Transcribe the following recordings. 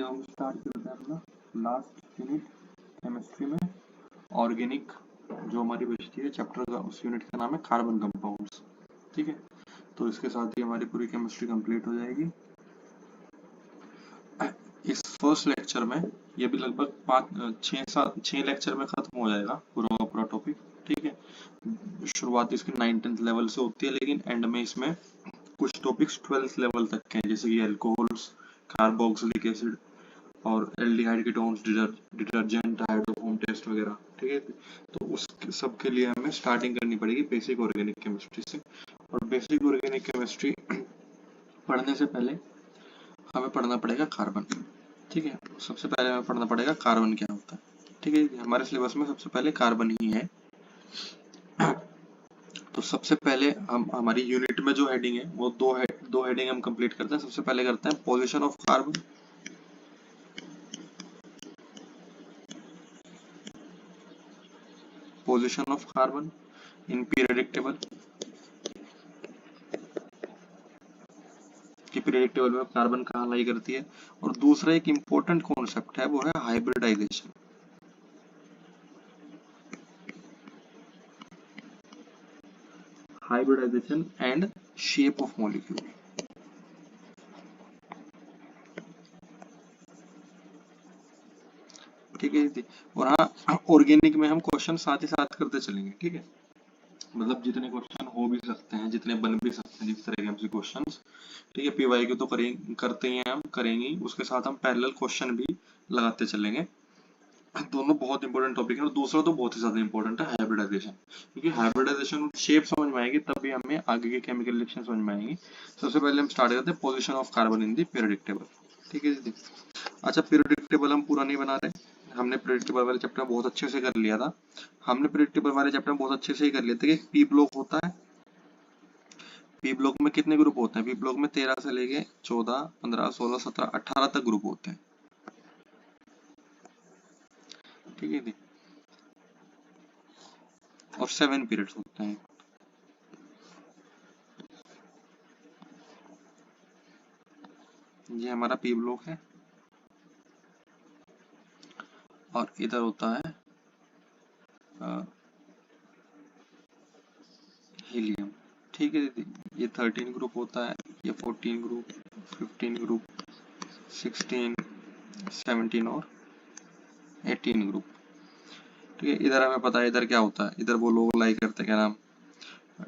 चलिए हम स्टार्ट करते हैं अपना लास्ट यूनिट केमिस्ट्री में ऑर्गेनिक जो हमारी बचती है चैप्टर का, उस यूनिट का नाम है कार्बन कंपाउंड्स। ठीक है, तो इसके साथ ही हमारी पूरी केमिस्ट्री कंप्लीट हो जाएगी। इस फर्स्ट लेक्चर में ये भी लगभग 6 लेक्चर में खत्म हो जाएगा पूरा पूरा टॉपिक। ठीक है, शुरुआत इसकी 9th लेवल से होती है, लेकिन एंड में इसमें कुछ टॉपिक्स 12th लेवल तक के हैं, जैसे कि अल्कोहल्स, कार्बोक्सिलिक एसिड और एल्डिहाइड कीटोन्स, डिटर्जेंट, हाइड्रोफोम टेस्ट वगैरह। ठीक है, तो उस सब के लिए हमें स्टार्टिंग करनी पड़ेगी बेसिक ऑर्गेनिक केमिस्ट्री से। और बेसिक ऑर्गेनिक केमिस्ट्री पढ़ने से पहले हमें पढ़ना पड़ेगा कार्बन। ठीक है, सबसे पहले हमें पढ़ना पड़ेगा कार्बन क्या होता है। ठीक है, हमारे सिलेबस में सबसे पहले कार्बन ही है। तो सबसे पहले हम हमारी यूनिट में जो हेडिंग है वो दो हेडिंग हम कंप्लीट करते हैं। सबसे पहले करते हैं position of carbon, position of carbon in periodic table, कि पीरियोडिक टेबल में कार्बन कहाँ लाई करती है। और दूसरा एक इंपॉर्टेंट कॉन्सेप्ट है, वो है hybridisation. Hybridisation and shape of molecule. ठीक है, और हाँ, ऑर्गेनिक में हम क्वेश्चन साथ ही साथ करते चलेंगे। ठीक है, मतलब जितने क्वेश्चन हो भी सकते हैं, जितने बन भी सकते हैं, जिस तरह के हमसे क्वेश्चंस। ठीक है, पीवाई के तो करते ही हैं, हम करेंगे, उसके साथ हम पैरेलल क्वेश्चन भी लगाते चलेंगे। दोनों बहुत इंपॉर्टेंट टॉपिक है। और दूसरा तो बहुत ही ज्यादा इंपॉर्टेंट है हाइब्रिडाइजेशन, क्योंकि हाइब्रिडाइजेशन शेप समझ में आएगी तभी हमें आगे के केमिकल रिएक्शन समझ में आएंगी। सबसे पहले हम स्टार्ट करते हैं position of carbon in the periodic table. ठीक है जी। अच्छा, पीरियोडिक टेबल हम पूरा नहीं बना रहे, हमने पीरियोडिक टेबल वाले चैप्टर बहुत अच्छे से कर लिया था। हमने पीरियोडिक टेबल वाले चैप्टर बहुत अच्छे से ही कर लिए थे कि पी ब्लॉक होता है। पी ब्लॉक में कितने ग्रुप होते हैं? पी ब्लॉक में 13 से लेके 14, 15, 16, 17, 18 तक ग्रुप होते हैं। ठीक है जी, और 7 पीरियड्स होते हैं। ये हमारा पी ब्लॉक है और इधर होता है हीलियम। ठीक है दीदी, ये 13 ग्रुप होता है, ये 14 ग्रुप, 15 ग्रुप, 16, 17 और 18 ग्रुप। ठीक है, इधर हमें पता है इधर क्या होता है, इधर वो लोग लाई करते हैं, क्या नाम,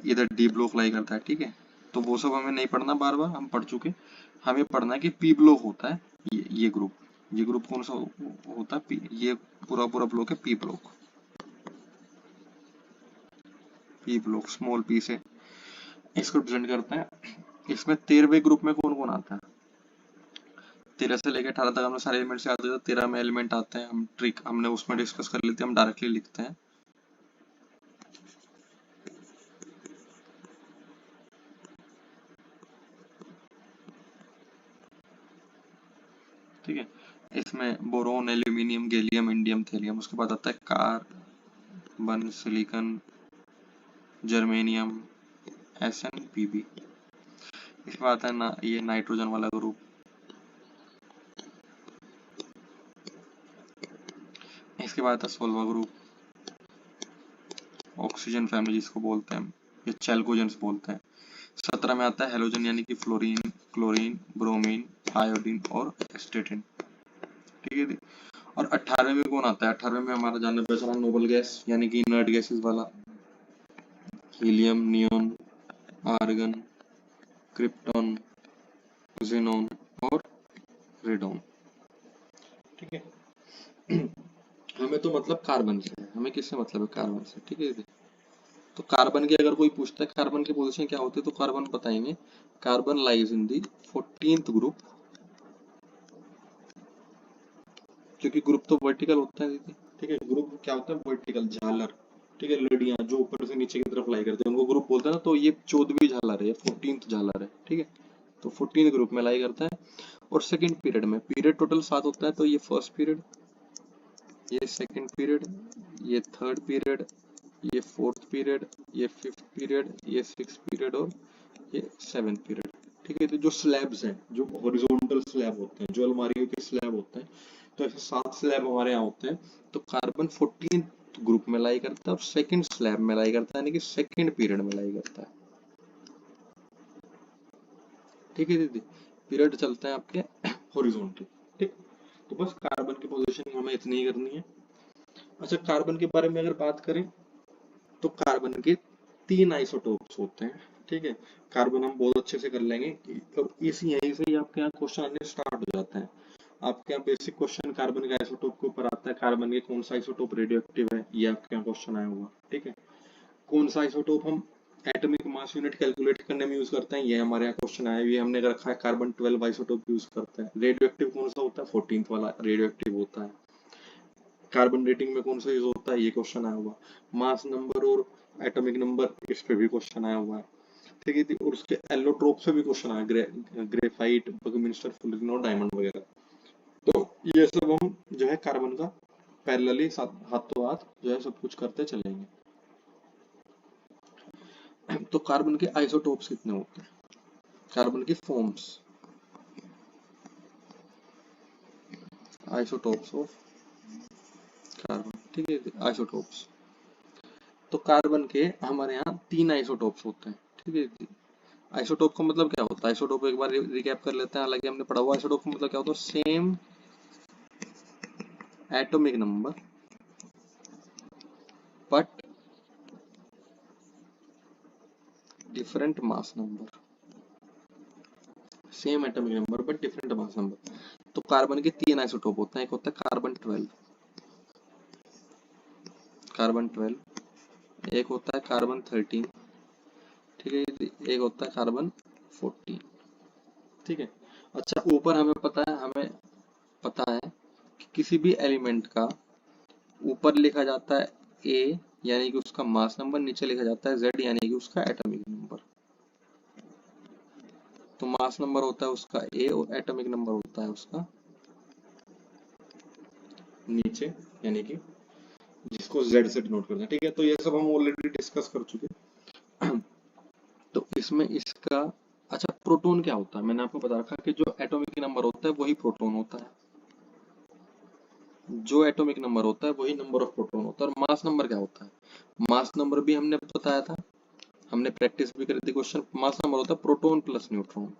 इधर डी ब्लॉक लाई करता है। ठीक है, तो वो सब हमें नहीं पढ़ना, बार बार हम पढ़ चुके। हमें पढ़ना है कि पी ब्लॉक होता है ये ग्रुप। ये ग्रुप कौन सा होता है? ये पूरा पूरा ब्लॉक है P block. P block small P से इसको रिप्रेजेंट करता है। इसमें 13वें ग्रुप में कौन कौन आता है? 13 से लेकर 18 तक हमने सारे एलिमेंट्स याद किए, 13 में एलिमेंट आते हैं, हम ट्रिक हमने उसमें डिस्कस कर लेते हैं, हम डायरेक्टली लिखते हैं। ठीक है, इसमें boron, aluminium, gallium, indium, thallium. उसके बाद आता है carbon, silicon, germanium, SN, PB. इसमें आता है ना ये नाइट्रोजन वाला ग्रुप। इसके बाद आता है सोलवा ग्रुप, ऑक्सीजन फैमिली जिसको बोलते हैं, ये चैल्कोजेंस बोलते हैं। 17 में आता है हेलोजन, यानी कि फ्लोरीन, क्लोरीन, ब्रोमीन, आयोडीन और एस्टेटिन। ठीक है, और 18वें में कौन आता है? 18वें में हमारा जाना पहचाना नोबल गैस, यानी कि इनर्ट गैसेस वाला, helium, neon, argon, krypton, xenon और रेडॉन। ठीक है, हमें तो मतलब कार्बन से है, हमें किससे मतलब है? कार्बन से। ठीक है, तो कार्बन की अगर कोई पूछता है कार्बन की पोजीशन क्या होती है, तो कार्बन बताएंगे carbon lies in the 14th group, क्योंकि ग्रुप तो वर्टिकल होता है दीदी। ठीक है, ग्रुप क्या होता है? वर्टिकल, झालर। ठीक है, लड़ियां जो ऊपर से नीचे की तरफ लाई करते हैं उनको ग्रुप बोलते हैं ना, तो ये 14वीं झालर है, 14th झालर है। ठीक है, तो 14 ग्रुप में लाई करता है। और सेकंड पीरियड में, पीरियड टोटल 7 होता है, तो ये फर्स्ट पीरियड, ये सेकंड पीरियड, ये थर्ड पीरियड, ये फोर्थ पीरियड, ये फिफ्थ पीरियड, ये सिक्स पीरियड और ये 7th पीरियड। ठीक है। तो जो स्लैब्स हैं, जो हॉरिजॉन्टल स्लैब होते हैं, जो अलमारियों के स्लैब होते हैं, तो ऐसे 7 स्लैब हमारे यहाँ होते हैं। तो कार्बन 14 ग्रुप में लाई करता है और सेकंड स्लैब में लाई करता है, यानी कि सेकंड पीरियड में लाई करता है। ठीक है दीदी, पीरियड चलते हैं आपके हॉरिजॉन्टल। ठीक, तो बस कार्बन की पोजीशन हमें इतनी ही करनी है। अच्छा, कार्बन के बारे में अगर बात करें तो कार्बन के 3 आइसोटोप्स होते हैं। ठीक है, कार्बन हम बहुत अच्छे से कर लेंगे और इसी यहीं से ही आपके यहाँ क्वेश्चन आने स्टार्ट हो जाते हैं। आपके यहाँ बेसिक क्वेश्चन कार्बन के आइसोटोप के ऊपर आता है, कार्बन के कौन सा आइसोटोप रेडियो एक्टिव है, ये आपके यहाँ क्वेश्चन आया हुआ। ठीक है, कौन सा आइसोटोप हम एटॉमिक मास यूनिट कैलकुलेट करने में यूज करते हैं, ये हमारे यहाँ क्वेश्चन आया, ये हमने रखा है। कार्बन 12 आइसोटोप यूज करते हैं। रेडियो एक्टिव कौन सा होता है, 14th वाला रेडियो एक्टिव होता है। कार्बन रेटिंग में कौन सा यूज होता है, ये क्वेश्चन आया हुआ। मास नंबर और एटॉमिक नंबर, इस पे भी क्वेश्चन आया हुआ है। ठीक है, और उसके एलोट्रोप से भी क्वेश्चन आया, ग्रेफाइट, बकमिंस्टर, फुलरिन और डायमंड वगैरह। तो ये सब हम जो है कार्बन का पैरेलली हाथों हाथ जो है सब कुछ करते चलेंगे। तो कार्बन के आइसोटोप्स कितने होते हैं, कार्बन की फॉर्म्स, आइसोटोप्स ऑफ कार्बन। ठीक है, आइसोटोप्स। तो कार्बन के हमारे यहाँ 3 आइसोटोप्स होते हैं। ठीक है, आइसोटोप का मतलब क्या होता है, आइसोटोप एक बार रिकैप कर लेते हैं, हालांकि हमने पढ़ा हुआ। आइसोटोप का मतलब क्या होता है, same atomic number but different mass number, same atomic number but different mass number. तो कार्बन के 3 आइसोटोप होते हैं, एक होता है कार्बन 12, कार्बन 12, एक होता है कार्बन 13, ठीक है, एक होता है कार्बन 14। ठीक है, अच्छा, ऊपर हमें पता है कि किसी भी एलिमेंट का ऊपर लिखा जाता है ए यानी कि उसका मास नंबर, नीचे लिखा जाता है जेड यानी कि उसका एटॉमिक नंबर। तो मास नंबर होता है उसका ए और एटॉमिक नंबर होता है उसका नीचे, यानी कि जिसको जेड से डिनोट करते हैं। ठीक है, तो ये सब हम ऑलरेडी डिस्कस कर चुके हैं। तो इसमें इसका, अच्छा, प्रोटॉन क्या होता है, मैंने आपको बता रखा कि जो एटॉमिक नंबर होता है वही प्रोटॉन होता है, जो एटॉमिक नंबर होता है वही नंबर ऑफ प्रोटॉन होता है। और मास नंबर क्या होता है, मास नंबर भी हमने बताया था, हमने प्रैक्टिस भी करी थी क्वेश्चन। मास नंबर होता है प्रोटॉन प्लस न्यूट्रॉन।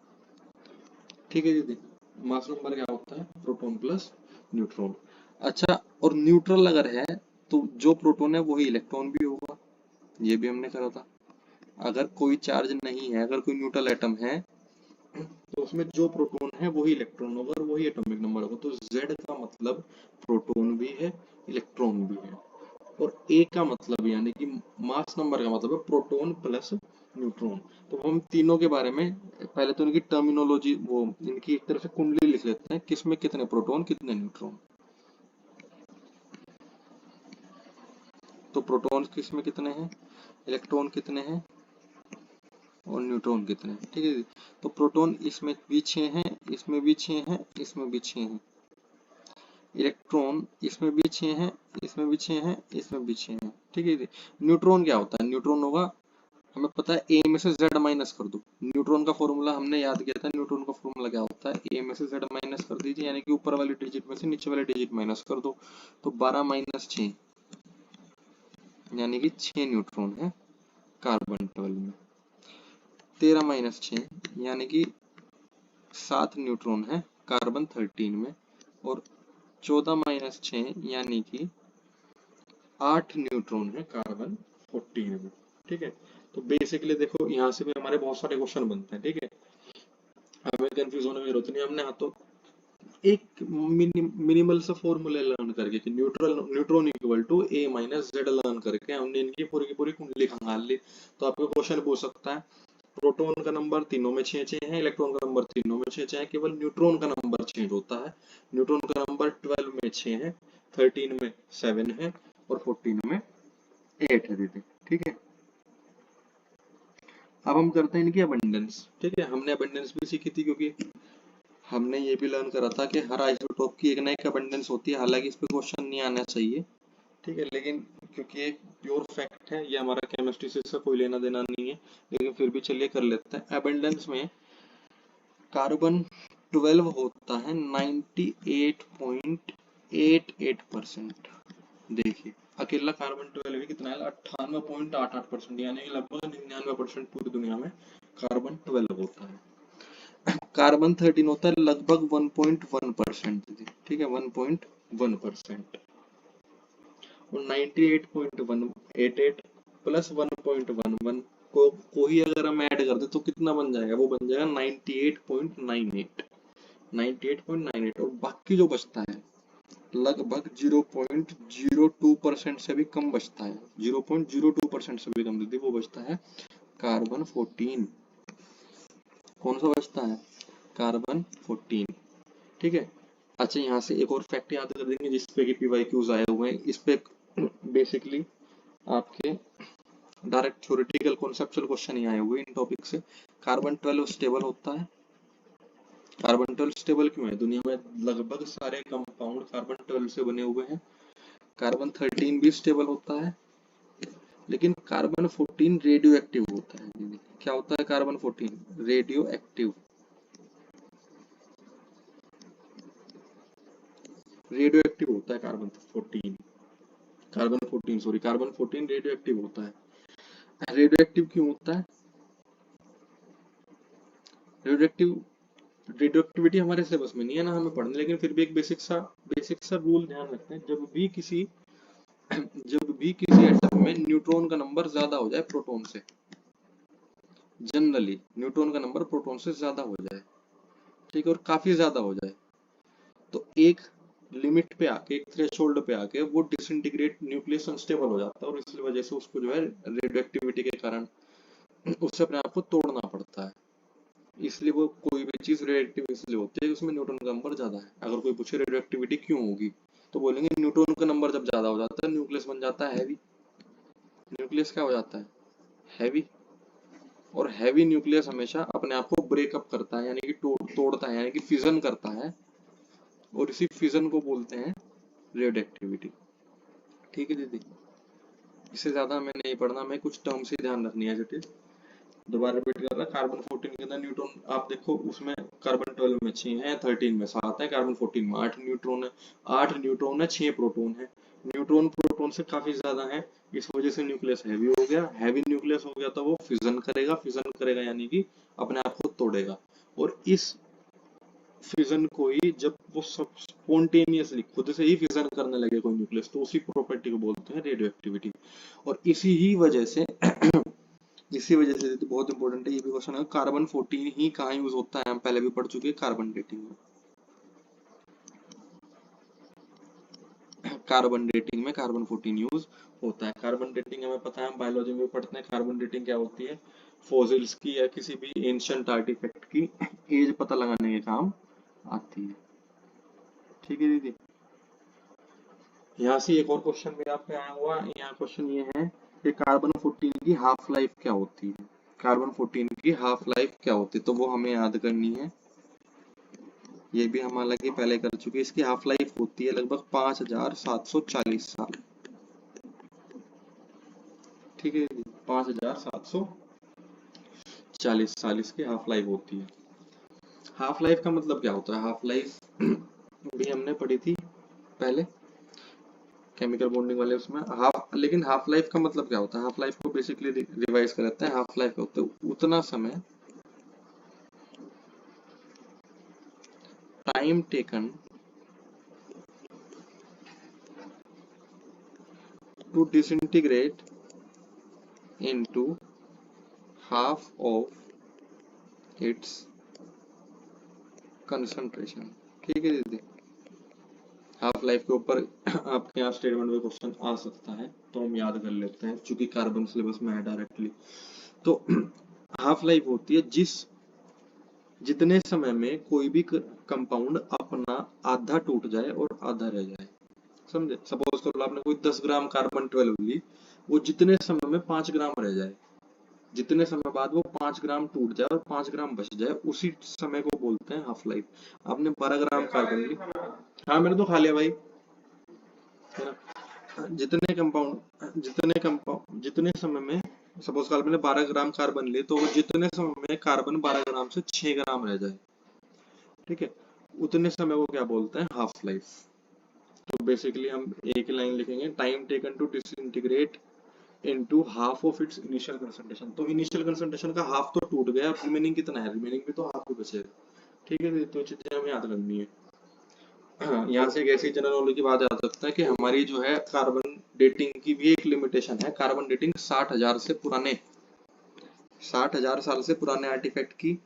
ठीक है दीदी, मास नंबर क्या होता है, प्रोटॉन प्लस न्यूट्रॉन। अच्छा, और न्यूट्रल अगर है तो जो प्रोटॉन है वही इलेक्ट्रॉन भी होगा, ये भी हमने करा था। अगर कोई चार्ज नहीं है, अगर कोई न्यूट्रल एटम है, तो उसमें जो प्रोटॉन है वही इलेक्ट्रॉन होगा और वही एटॉमिक नंबर होगा। तो जेड का मतलब प्रोटॉन भी है, इलेक्ट्रॉन भी है। और ए का मतलब यानी कि मास नंबर का मतलब है प्रोटॉन प्लस न्यूट्रॉन। तो हम तीनों के बारे में पहले तो इनकी टर्मिनोलॉजी, वो इनकी एक तरह से कुंडली लिख लेते हैं, किसमें कितने प्रोटॉन कितने न्यूट्रॉन। तो प्रोटॉन किसमें कितने हैं, इलेक्ट्रॉन कितने हैं और न्यूट्रॉन कितने हैं। ठीक है, तो प्रोटॉन इसमें भी 6 हैं, इसमें भी 6 हैं, इसमें भी 6 हैं। इलेक्ट्रॉन इसमें भी 6 हैं, इसमें भी 6 हैं, इसमें भी 6 हैं। ठीक है, न्यूट्रॉन क्या होता है, न्यूट्रॉन होगा, हमें पता है ए में से जेड माइनस कर दो। न्यूट्रॉन का फॉर्मूला हमने याद किया था, न्यूट्रॉन का फॉर्मूला क्या होता है, ए में से जेड माइनस कर दीजिए, यानी कि ऊपर वाली डिजिट में से नीचे वाली डिजिट माइनस कर दो। तो 12 माइनस 6 यानी कि 6 न्यूट्रॉन है कार्बन 12 में। 13 माइनस 6 यानी कि 7 न्यूट्रॉन है कार्बन 13 में। और 14 माइनस 6 यानी कि 8 न्यूट्रॉन है कार्बन 14 में। ठीक है, तो बेसिकली देखो यहाँ से भी हमारे बहुत सारे क्वेश्चन बनते हैं। ठीक है, हमें कंफ्यूज होने की जरूरत नहीं, हमने हाथों एक मिनिमल सा फॉर्मूला लर्न करके कि neutron equal to A minus Z learn करके हमने इनकी पूरी की पूरी कुंडली खंगाल ली। तो आपको क्वेश्चन पूछ सकता है, प्रोटॉन का नंबर तीनों में 6-6 है, इलेक्ट्रॉन का नंबर तीनों में 6-6 है, केवल न्यूट्रॉन का नंबर चेंज होता है। न्यूट्रॉन का नंबर 12 में 6 है, 13 में 7 है और 14 में 8 है दीदी। ठीक है, अब हम करते हैं इनकी अबंडेंस। ठीक है, हमने अबंडेंस भी सीखी थी, क्योंकि हमने ये भी लर्न करा था कि हर आइसोटोप की एक ना एक अबंडेंस होती है। हालांकि इस पे क्वेश्चन नहीं आना चाहिए, ठीक है, लेकिन क्योंकि एक प्योर फैक्ट है, ये हमारा केमिस्ट्री से इसका कोई लेना देना नहीं है, लेकिन फिर भी चलिए कर लेते हैं। अबंडेंस में कार्बन 12 होता है 98.88%। देखिए अकेला कार्बन 12 भी कितना है 98.88%, यानी कि लगभग 99% पूरी दुनिया में कार्बन 12 होता है। कार्बन 13 होता है लगभग 1.1%, ठीक है 1.1%। और 98.188 प्लस 1.11 को ही अगर हम ऐड कर दे तो कितना बन जाएगा, वो बन जाएगा 98.98 और बाकी जो बचता है लगभग 0.02% से भी कम बचता है, 0.02% से भी कम दीदी वो बचता है कार्बन 14। कौन सा बचता है, कार्बन 14, ठीक है। अच्छा यहाँ से एक और फैक्ट याद कर देंगे जिसपे कि पीवाईक्यूज आए हुए हैं, इस पे बेसिकली आपके डायरेक्ट थ्योरेटिकल कॉन्सेप्चुअल क्वेश्चन ही आए हुए इन टॉपिक से। कार्बन 12 स्टेबल होता है। कार्बन 12 स्टेबल क्यों है, दुनिया में लगभग सारे कंपाउंड कार्बन 12 से बने हुए हैं। कार्बन 13 भी स्टेबल होता है, लेकिन कार्बन 14 रेडियो एक्टिव होता है। क्या होता है carbon 14 radio active, radio active होता है कार्बन 14, कार्बन 14 रेडियो एक्टिव होता है। रेडियो एक्टिव क्यों होता है, रेडियो एक्टिविटी हमारे सिलेबस में नहीं है ना हमें पढ़ने, लेकिन फिर भी एक बेसिक सा रूल ध्यान रखते हैं, जब भी किसी एटम में न्यूट्रॉन का नंबर ज्यादा हो जाए प्रोटॉन से, जनरली न्यूट्रॉन का नंबर प्रोटॉन से ज्यादा हो जाए, ठीक है, और काफी ज्यादा हो जाए, तो एक लिमिट पे आके, एक थ्रेशोल्ड पे आके वो डिसइंटीग्रेट न्यूक्लियस अनस्टेबल हो जाता है, और इस वजह से उसको जो है रेडियो एक्टिविटी के कारण उससे अपने आप को तोड़ना पड़ता है। इसलिए वो कोई भी चीज रेडियो एक्टिव इसलिए होती है उसमें न्यूट्रॉन का नंबर ज्यादा है। अगर कोई पूछे रेडियो एक्टिविटी क्यों होगी, तो बोलेंगे न्यूट्रॉन का नंबर जब ज्यादा हो जाता है न्यूक्लियस बन जाता है हैवी। न्यूक्लियस क्या हो जाता है, हैवी, और हैवी न्यूक्लियस हमेशा अपने आप को ब्रेकअप करता है, यानी कि तोड़ता है, यानी कि फिजन करता है, और इसी फिजन को बोलते हैं रेडियो एक्टिविटी। ठीक है दीदी, इससे ज्यादा हमें नहीं पढ़ना, हमें कुछ टर्म्स ही ध्यान रखनी है जटिल। दोबारा रिपीट कर रहा, कार्बन 14 के अंदर न्यूट्रॉन आप देखो, उसमें कार्बन 12 में 6 है, 13 में 7 है, कार्बन 14 में 8 न्यूट्रॉन है, 8 न्यूट्रॉन है, 6 प्रोटॉन है। न्यूट्रॉन प्रोटॉन से काफी ज्यादा है, इस वजह से न्यूक्लियस हैवी हो गया। हैवी न्यूक्लियस हो गया तो वो फिजन करेगा यानी कि अपने आप को तोड़ेगा, और इस फिजन को ही जब वो सब स्पॉन्टेनियसली खुद से ही फिजन करने लगे कोई न्यूक्लियस, तो उसी प्रॉपर्टी को बोलते हैं रेडियो एक्टिविटी। और इसी वजह से तो बहुत इंपॉर्टेंट है ये भी क्वेश्चन है, कार्बन 14 ही कहाँ यूज होता है, हम पहले भी पढ़ चुके हैं कार्बन डेटिंग में। कार्बन डेटिंग में कार्बन 14 यूज होता है। कार्बन डेटिंग हमें पता है, हम बायोलॉजी में पढ़ते हैं कार्बन डेटिंग क्या होती है, फॉसिल्स की या किसी भी एंशिएंट आर्टिफैक्ट की एज पता लगाने के काम आती है। ठीक है दीदी, यहाँ से एक और क्वेश्चन भी आपके आया हुआ, यहाँ क्वेश्चन ये है कि कार्बन 14 की हाफ लाइफ क्या होती है, कार्बन 14 की हाफ लाइफ क्या होती है, तो वो हमें याद करनी है। ये भी हम हालांकि पहले कर चुके हैं। इसकी हाफ लाइफ होती है लगभग 5740 साल। ठीक है, 5740 साल इसकी हाफ लाइफ होती है। हाफ लाइफ का मतलब क्या होता है, हाफ लाइफ भी हमने पढ़ी थी पहले केमिकल बॉन्डिंग वाले उसमें। लेकिन हाफ लाइफ का मतलब क्या होता है, हाफ लाइफ को बेसिकली रिवाइज कर लेते हैं। हाफ लाइफ होता है उतना समय, time taken to disintegrate into half of its concentration। ठीक है दीदी, हाफ लाइफ के ऊपर आपके यहाँ स्टेटमेंट में क्वेश्चन आ सकता है, तो हम याद कर लेते हैं क्योंकि कार्बन सिलेबस में है डायरेक्टली। तो हाफ लाइफ होती है जितने समय में कोई भी कंपाउंड अपना आधा टूट जाए और आधा रह जाए। समझे, सपोज करो आपने कोई 10 ग्राम कार्बन 12 ली, वो जितने समय में 5 ग्राम रह जाए, जितने समय बाद वो 5 ग्राम टूट जाए और 5 ग्राम बच जाए, उसी समय को बोलते हैं हाफ लाइफ। आपने 12 ग्राम कार्बन ली, हाँ मैंने तो खा लिया भाई, है ना। जितने समय में सपोज कार्बन ने 12 ग्राम कार्बन ली, तो वो जितने समय में कार्बन 12 ग्राम से 6 ग्राम रह जाए, ठीक है, उतने समय को क्या बोलते हैं, हाफ लाइफ। तो बेसिकली हम एक लाइन लिखेंगे, time taken to disintegrate into half of its initial concentration. तो इनिशियल कंसंट्रेशन का हाफ तो टूट गया, अब रिमेनिंग कितना है, रिमेनिंग भी तो हाफ ही बचेगा। ठीक है, तो चीजें हमें याद करनी है। यहाँ से एक ऐसी जनरल नॉलेज की बात आ सकता है कि हमारी जो है कार्बन डेटिंग की भी एक लिमिटेशन है। कार्बन डेटिंग 60,000 से पुराने, 60,000 साल से पुराने आर्टिफैक्ट की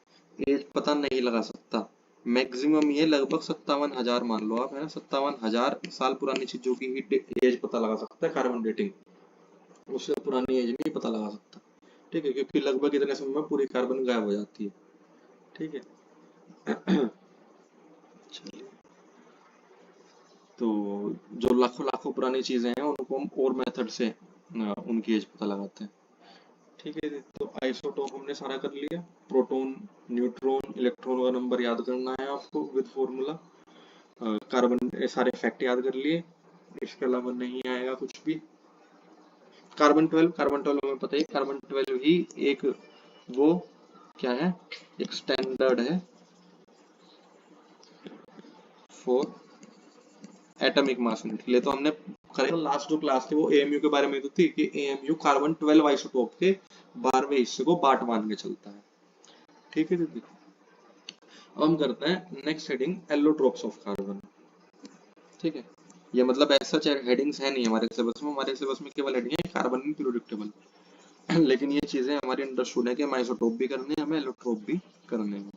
एज पता नहीं लगा सकता। मैक्सिमम ये लगभग 57,000 मान लो आप, है ना, 57,000 साल पुरानी चीजों की ही एज पता लगा सकता है कार्बन डेटिंग, उससे पुरानी एज नहीं पता लगा सकता। ठीक है, क्योंकि लगभग इतने समय में पूरी कार्बन गायब हो जाती है। ठीक है। चलिए, तो जो लाखों लाखों पुरानी चीजें हैं उनको हम और मेथड से उनकी एज पता लगाते हैं। ठीक है, तो आइसोटोप हमने सारा कर लिया। प्रोटॉन, न्यूट्रॉन, इलेक्ट्रॉन का नंबर याद करना है आपको विद फॉर्मूला। कार्बन सारे फैक्ट याद कर लिए, इसके अलावा नहीं आएगा कुछ भी। कार्बन 12, कार्बन 12 हमें पता है, कार्बन 12 ही एक वो क्या है, एक स्टैंडर्ड है फॉर एटॉमिक मास यूनिट। ले तो हमने करेक्ट, लास्ट जो क्लास थी वो एएमयू के बारे में तो थी कि एएमयू कार्बन 12 आइसोटोप के 12वें हिस्से को बाट मान के चलता है। ठीक है दीदी, अब हम करते हैं next heading, allotropes of carbon. ठीक है, ये मतलब ऐसा हेडिंग्स है नहीं हमारे सिलेबस में, हमारे सिलेबस में केवल हेडिंग है कार्बन इन पीरियोडिक टेबल। लेकिन ये चीजें हमारी अंडरस्टूड है कि हम आइसोटोप भी करने हैं, हमें एलोट्रोप भी करने हैं।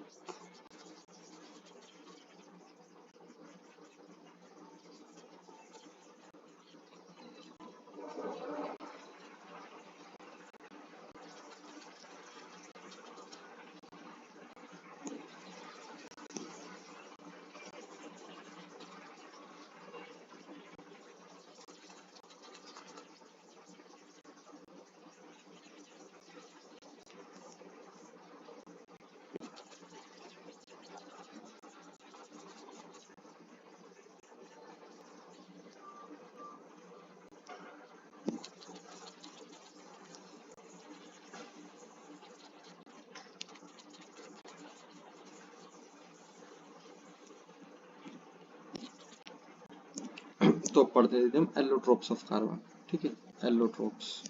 तो पढ़ते थे हम एलोट्रोप्स ऑफ कार्बन। ठीक है, एलोट्रोप्स,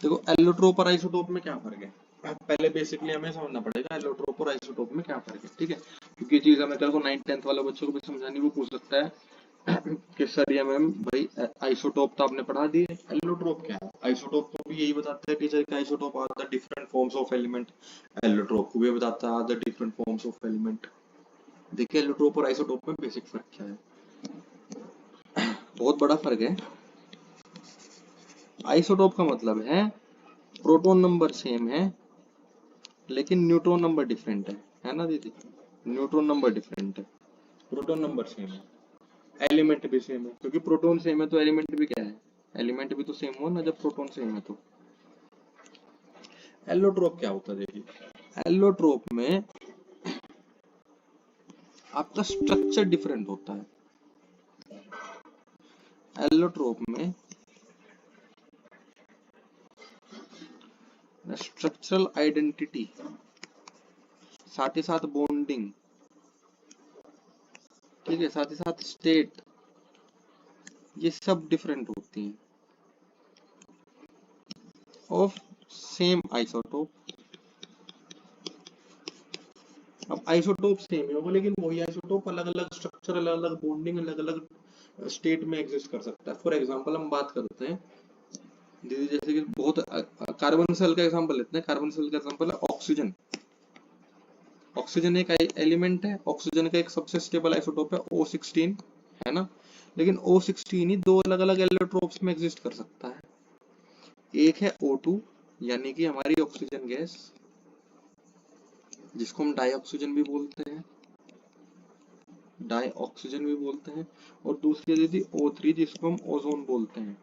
देखो एलोट्रोप और आइसोटोप में क्या फर्क है, पहले बेसिकली हमें समझना पड़ेगा एलोट्रोप और आइसोटोप में क्या फर्क है। ठीक है, क्योंकि ये चीज हमें कल को 9th-10th वाले बच्चों को भी समझानी, वो पूछ सकता है कि सर ये मैम भाई आइसोटोप तो आपने पढ़ा दिए, एलोट्रोप क्या है। आइसोटोप को भी यही बताता है टीचर कि isotope are the different forms of element, allotrope को भी बताता है are the different forms of element. देखिए एलोट्रोप और आइसोटोप में बेसिक फर्क क्या है, बहुत बड़ा फर्क है। आइसोटोप का मतलब है प्रोटॉन नंबर सेम है लेकिन न्यूट्रॉन नंबर डिफरेंट है ना दीदी, न्यूट्रॉन नंबर डिफरेंट है, प्रोटॉन नंबर सेम है, एलिमेंट भी सेम है, क्योंकि प्रोटॉन सेम है तो एलिमेंट भी क्या है, एलिमेंट भी तो सेम हो ना जब प्रोटॉन सेम है तो। एलोट्रोप क्या होता है देखिए, एलोट्रोप में आपका स्ट्रक्चर डिफरेंट होता है। एलोट्रोप में स्ट्रक्चरल आइडेंटिटी, साथ ही साथ बॉन्डिंग, ठीक है, साथ ही साथ स्टेट, ये सब डिफरेंट होती हैं ऑफ सेम आइसोटोप। अब आइसोटोप सेम ही होगा लेकिन वही आइसोटोप अलग अलग स्ट्रक्चर, अलग अलग बॉन्डिंग, अलग अलग स्टेट में एग्जिस्ट कर सकता है। फॉर एग्जांपल हम बात करते हैं दीदी, जैसे कि बहुत कार्बन सेल का एग्जांपल लेते हैं, कार्बन सेल का एग्जांपल है ऑक्सीजन। ऑक्सीजन एक एलिमेंट है, ऑक्सीजन का एक सबसे स्टेबल आइसोटोप है O16, है ना, लेकिन O16 ही दो अलग अलग एलोट्रोप्स में एग्जिस्ट कर सकता है। एक है O2 यानी कि हमारी ऑक्सीजन गैस, जिसको हम डाई ऑक्सीजन भी बोलते हैं, डाई ऑक्सीजन भी बोलते हैं, और दूसरी दीदी O3 जिसको हम ओजोन बोलते हैं।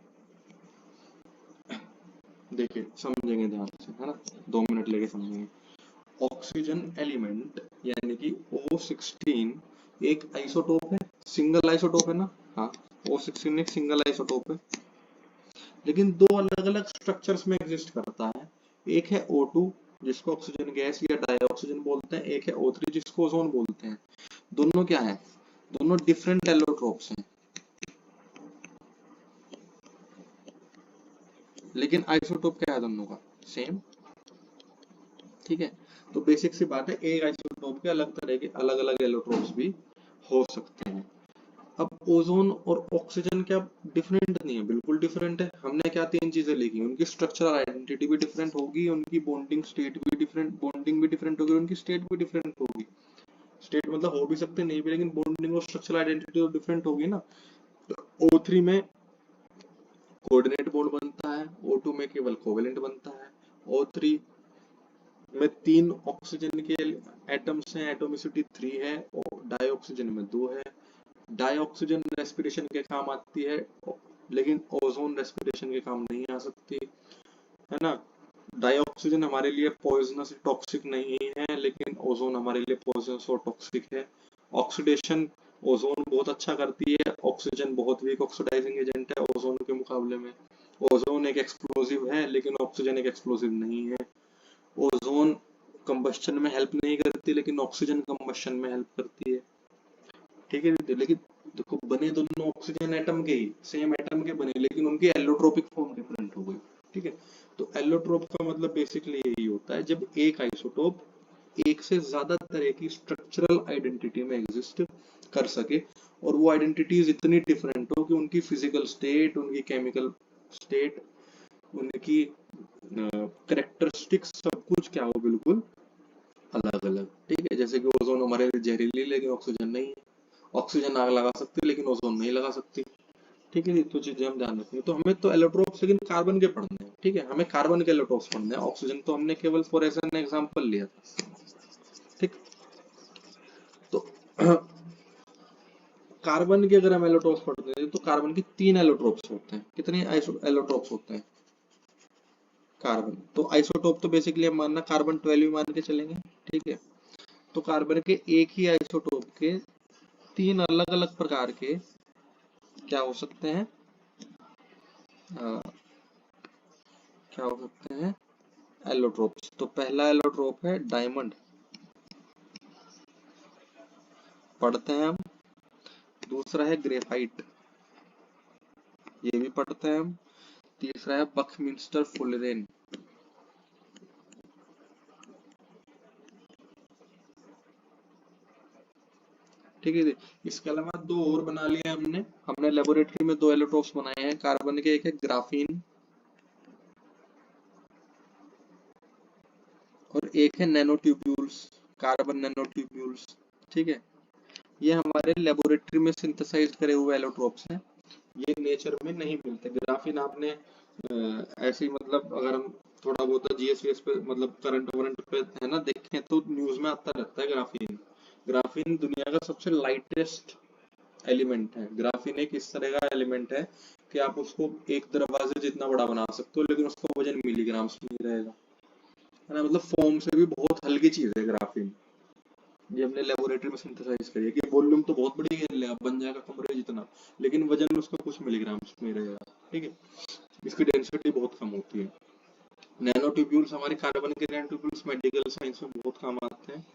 देखिए समझेंगे ध्यान से, है ना, 2 मिनट लेके समझेंगे। ऑक्सीजन एलिमेंट यानी कि O16 एक आइसोटोप है, सिंगल आइसोटोप है ना, हाँ, O16 एक सिंगल आइसोटोप है। लेकिन दो अलग अलग स्ट्रक्चर्स में एग्जिस्ट करता है। एक है O2 जिसको ऑक्सीजन गैस या डाइऑक्सीजन बोलते हैं, एक है O3 जिसको ओजोन बोलते हैं। दोनों क्या है? दोनों डिफरेंट एलोट्रोप्स हैं, लेकिन आइसोटोप क्या है दोनों का? सेम। ठीक है, तो बेसिक सी बात है, एक आइसोटोप के अलग तरह के अलग अलग एलोट्रोप्स भी हो सकते हैं। अब ओजोन और ऑक्सीजन क्या डिफरेंट नहीं है? बिल्कुल डिफरेंट है। हमने क्या तीन चीजें लिखी, उनकी स्ट्रक्चरल आइडेंटिटी भी डिफरेंट होगी, उनकी बॉन्डिंग भी डिफरेंट होगी, उनकी स्टेट भी डिफरेंट होगी। स्टेट मतलब हो भी सकते नहीं भी, लेकिन बॉन्डिंग और स्ट्रक्चरल आइडेंटिटी तो डिफरेंट होगी ना। तो O3 में कोऑर्डिनेट बॉन्ड बनता है, O2 में केवल कोवेलेंट बनता है, O3 में 3 ऑक्सीजन के एटम्स हैं, एटोमिसिटी 3 है, और डाइऑक्सीजन में 2 है। डाइऑक्सीजन रेस्पिरेशन के काम आती है, लेकिन ओजोन रेस्पिरेशन के काम नहीं आ सकती, है ना। डाइऑक्सीजन हमारे लिए पॉइजनस टॉक्सिक नहीं है, लेकिन ओजोन हमारे लिए पॉइजनस और टॉक्सिक है। ऑक्सीडेशन ओजोन बहुत अच्छा करती है, ऑक्सीजन बहुत वीक ऑक्सीडाइजिंग एजेंट है ओजोन के मुकाबले में। ओजोन एक एक्सप्लोसिव है, लेकिन ऑक्सीजन एक एक्सप्लोसिव नहीं है। ओजोन कंबस्शन में हेल्प नहीं करती, लेकिन ऑक्सीजन कंबस्शन में हेल्प करती है। ठीक है, लेकिन देखो बने दोनों ऑक्सीजन एटम के ही, सेम एटम के बने, लेकिन उनकी एलोट्रोपिक फॉर्म डिफरेंट हो गई। ठीक है, तो एलोट्रोप का मतलब बेसिकली यही होता है, जब एक आइसोटोप एक से ज्यादा तरह की स्ट्रक्चरल आइडेंटिटी में एग्जिस्ट कर सके, और वो आइडेंटिटीज इतनी डिफरेंट हो कि उनकी फिजिकल स्टेट, उनकी केमिकल स्टेट, उनकी करेक्टरिस्टिक्स सब कुछ क्या हो, बिल्कुल अलग अलग। ठीक है, जैसे कि ओजोन हमारे लिए जहरीली, लेकिन ऑक्सीजन नहीं है। ऑक्सीजन आग लगा सकती है, लेकिन ओजोन नहीं लगा सकती। ठीक है, तो चीजें हम ध्यान रखेंगे। तो हमें तो एलोट्रोप्स लेकिन कार्बन के पढ़ने हैं। ठीक है, हमें कार्बन के एलोट्रोप्स पढ़ने हैं, ऑक्सीजन तो हमने केवल फॉर एज एन एग्जांपल लिया था। ठीक, तो कार्बन के अगर हम एलोट्रोप्स पढ़ते हैं, तो कार्बन की 3 एलोट्रोप्स होते हैं। कितने एलोट्रोप्स होते हैं कार्बन? तो आइसोटोप तो बेसिकली हम मानना कार्बन 12 ही मान के चलेंगे। ठीक है, तो कार्बन के एक ही आइसोटोप के 3 अलग अलग प्रकार के क्या हो सकते हैं, क्या हो सकते हैं एलोट्रोप्स। तो पहला एलोट्रोप है डायमंड, पढ़ते हैं हम। दूसरा है ग्रेफाइट, ये भी पढ़ते हैं हम। तीसरा है बकमिंस्टर फुलरेन। ठीक है, इसके अलावा दो और बना लिए हमने हमने लेबोरेटरी में 2 एलोट्रोप्स बनाए हैं कार्बन के। एक है ग्राफीन और एक है नैनोट्यूब्यूल्स, कार्बन नैनोट्यूब्यूल्स। ठीक है, ये हमारे लेबोरेटरी में सिंथेसाइज करे हुए एलोट्रोप्स हैं, ये नेचर में नहीं मिलते। ग्राफीन आपने ऐसे ही मतलब अगर हम थोड़ा बहुत जीएसवीएस पे मतलब करंट वरंट पे है ना देखें, तो न्यूज में आता रहता है ग्राफीन। ग्राफीन दुनिया का सबसे लाइटेस्ट एलिमेंट है। ग्राफीन एक इस तरह का एलिमेंट है कि आप उसको एक दरवाजे जितना बड़ा बना सकते हो, लेकिन उसका वजन मिलीग्राम्स में ही रहेगा, है ना। मतलब फॉर्म से भी बहुत हल्की चीज है ग्राफीन। ये हमने लेबोरेटरी में सिंथेसाइज करी है कि वॉल्यूम तो बहुत बड़ी है, बन जाएगा कमरे जितना, लेकिन वजन उसका कुछ मिलीग्राम्स में रहेगा। ठीक है, इसकी डेंसिटी बहुत कम होती है। नैनो ट्यूब्यूल्स, हमारे कार्बन के नैनो ट्यूब्यूल्स मेडिकल साइंस में बहुत काम आते हैं।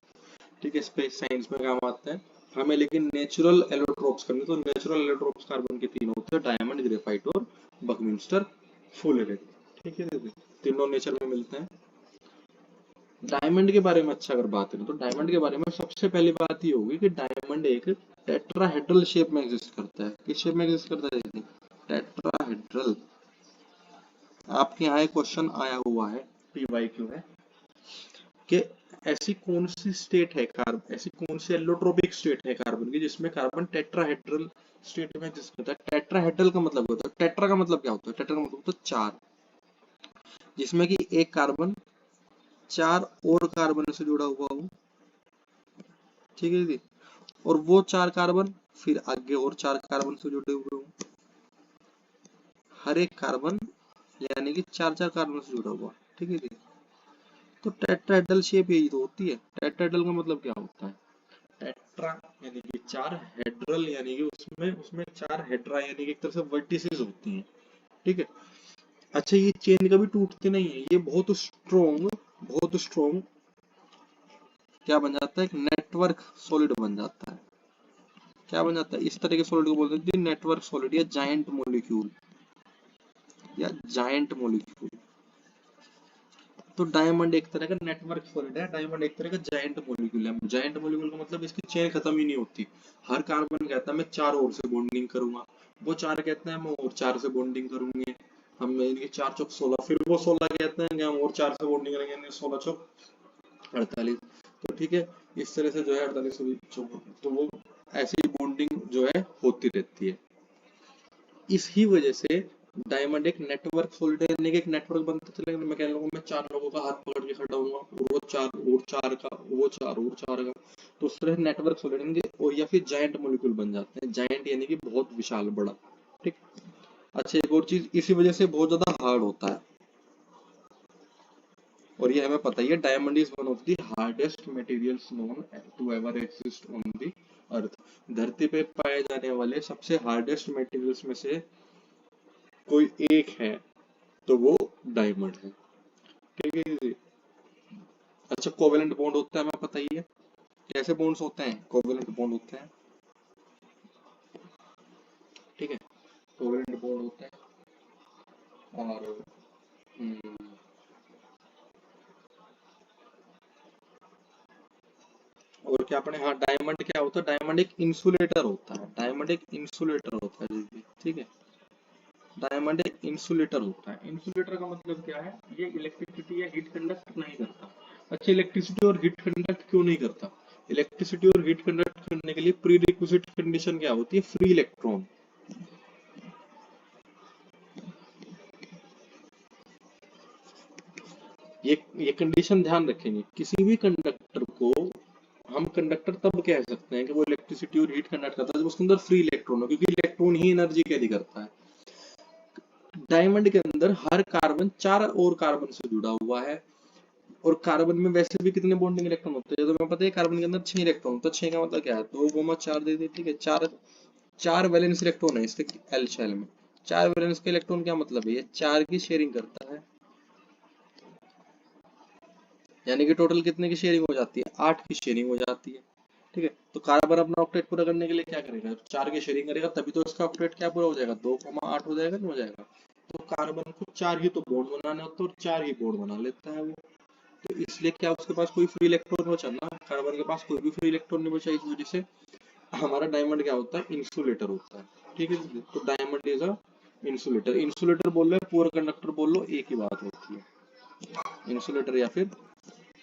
ठीक है, स्पेस साइंस में काम आते हैं। हमें लेकिन नेचुरल एलोट्रोप्स करने, तो नेचुरल एलोट्रोप्स कार्बन के 3 होते हैं, डायमंड, ग्रेफाइट और बकमिंस्टर फुलरेन। ठीक है दीदी, तीनों नेचर में मिलते हैं। डायमंड के बारे में अच्छा अगर बात करें, तो डायमंड के बारे में सबसे पहली बात ये होगी कि डायमंड एक टेट्राहेड्रल शेप में एग्जिस्ट करता है। किस शेप में एग्जिस्ट करता है? टेट्राहेड्रल। आपके यहाँ एक क्वेश्चन आया हुआ है, पीवाईक्यू है, कि ऐसी कौन सी स्टेट है कार्बन, ऐसी कौन सी एलोट्रोपिक स्टेट है कार्बन की जिसमें कार्बन टेट्राहेड्रल स्टेट में एग्जिस्ट करता है। टेट्राहेड्रल का मतलब होता है, टेट्रा का मतलब क्या होता है? टेट्रा का मतलब होता है 4, जिसमें कि एक कार्बन 4 और कार्बन से जुड़ा हुआ हो। ठीक है दीदी, और वो 4 कार्बन फिर आगे और 4 कार्बन से जुड़े हुए हो। हर एक कार्बन यानी कि 4 कार्बन से जुड़ा हुआ। ठीक है दीदी, तो टेट्राहेड्रल शेप यही तो होती है। टेट्राहेड्रल का मतलब क्या होता है? टेट्रा यानी कि 4, हेड्रल यानी कि उसमें उसमें 4 हेड्रा यानी कि एक तरह से वर्टिसेस होती हैं। ठीक है, अच्छा, ये चेन कभी टूटते नहीं है, ये बहुत स्ट्रोंग क्या बन जाता है, एक नेटवर्क सॉलिड बन जाता है। क्या बन जाता है, इस तरह के सॉलिड को बोलते हैं नेटवर्क सॉलिड या जायंट मॉलिक्यूल या जायंट मॉलिक्यूल। तो डायमंड एक तरह का नेटवर्क सॉलिड है, डायमंड एक तरह का जायंट मॉलिक्यूल है। जायंट मॉलिक्यूल का मतलब इसकी चेन खत्म ही नहीं होती। हर कार्बन कहता है मैं 4 और से बॉन्डिंग करूंगा, वो 4 कहते हैं हम और 4 से बॉन्डिंग करूंगे, हम इनके 4 चौक 16, फिर वो 16 कहते हैं कि हम और 4 से बॉन्डिंग करेंगे, 16 चौक 48। तो ठीक है, इस तरह से जो है 48 तो वो ऐसी बॉन्डिंग जो है होती रहती है। इसी वजह से डायमंड एक नेटवर्क सॉलिड है, यानी कि एक नेटवर्क बनता चलेगा। मैं कह लूंगा मैं 4 लोगों का हाथ पकड़ के खड़ा हूँ और वो 4 और 4 का, वो 4 और 4 का, तो उस तरह नेटवर्क सॉलिड और या फिर जायंट मॉलिक्यूल बन जाते हैं। जायंट यानी कि बहुत विशाल, बड़ा। ठीक। अच्छा, एक और चीज, इसी वजह से बहुत ज्यादा हार्ड होता है, और ये हमें पता ही है, diamond is one of the hardest materials known to ever exist on the earth. धरती पे पाए जाने वाले सबसे हार्डेस्ट मटेरियल्स में से कोई एक है, तो वो डायमंड है। ठीक है जी। अच्छा, कोवेलेंट बॉन्ड होता है, हमें पता ही है। कैसे बॉन्ड्स होते हैं, कोवेलेंट बॉन्ड होते हैं। ठीक है, कोवेलेंट बॉन्ड होते हैं। और हम्म, और क्या अपने, हाँ, डायमंड क्या होता है, डायमंड एक इंसुलेटर होता है, डायमंड एक इंसुलेटर होता है जी। ठीक है, डायमंड एक इंसुलेटर होता है। इंसुलेटर का मतलब क्या है, ये इलेक्ट्रिसिटी या हीट कंडक्ट नहीं करता। अच्छा, इलेक्ट्रिसिटी और हीट कंडक्ट क्यों नहीं करता? इलेक्ट्रिसिटी और हीट कंडक्ट करने के लिए प्री रिक्विजिट कंडीशन क्या होती है, फ्री इलेक्ट्रॉन। ये कंडीशन ध्यान रखेंगे, किसी भी कंडक्टर को हम कंडक्टर तब कह सकते हैं कि वो इलेक्ट्रिसिटी और हीट कंडक्ट करता है जब उसके अंदर फ्री इलेक्ट्रॉन हो, क्योंकि इलेक्ट्रॉन ही एनर्जी कैरी करता है। डायमंड के अंदर हर कार्बन 4 और कार्बन से जुड़ा हुआ है, और कार्बन में वैसे भी कितने बॉन्डिंग इलेक्ट्रॉन होते हैं, तो मैं पता है कार्बन के अंदर 6 इलेक्ट्रॉन, तो 6 का मतलब क्या है, 2, 4 दे दी। ठीक है, चार, 4 वैलेंस इलेक्ट्रॉन है इसके एल शेल में। 4 वैलेंस के इलेक्ट्रॉन क्या मतलब है, ये 4 की शेयरिंग करता है, यानी कि टोटल कितने की शेयरिंग हो जाती है, 8 की शेयरिंग हो जाती है। ठीक है, तो कार्बन अपना ऑक्टेट पूरा करने के लिए क्या करेगा, 4 की शेयरिंग करेगा, तभी तो इसका ऑक्टेट क्या पूरा हो जाएगा, 2,8 हो जाएगा, नहीं हो जाएगा। तो कार्बन को 4 ही तो बॉन्ड बनाने होते हैं, और 4 ही बॉन्ड बना लेता है वो। तो इसलिए क्या उसके पास कोई फ्री इलेक्ट्रॉन बचा ना, कार्बन के पास कोई भी फ्री इलेक्ट्रॉन नहीं बचा, इस वजह से हमारा डायमंड क्या होता है, इंसुलेटर होता है। ठीक है, तो diamond is a insulator. Insulator बोल लो, पुअर कंडक्टर बोल लो, एक ही बात होती है, इंसुलेटर या फिर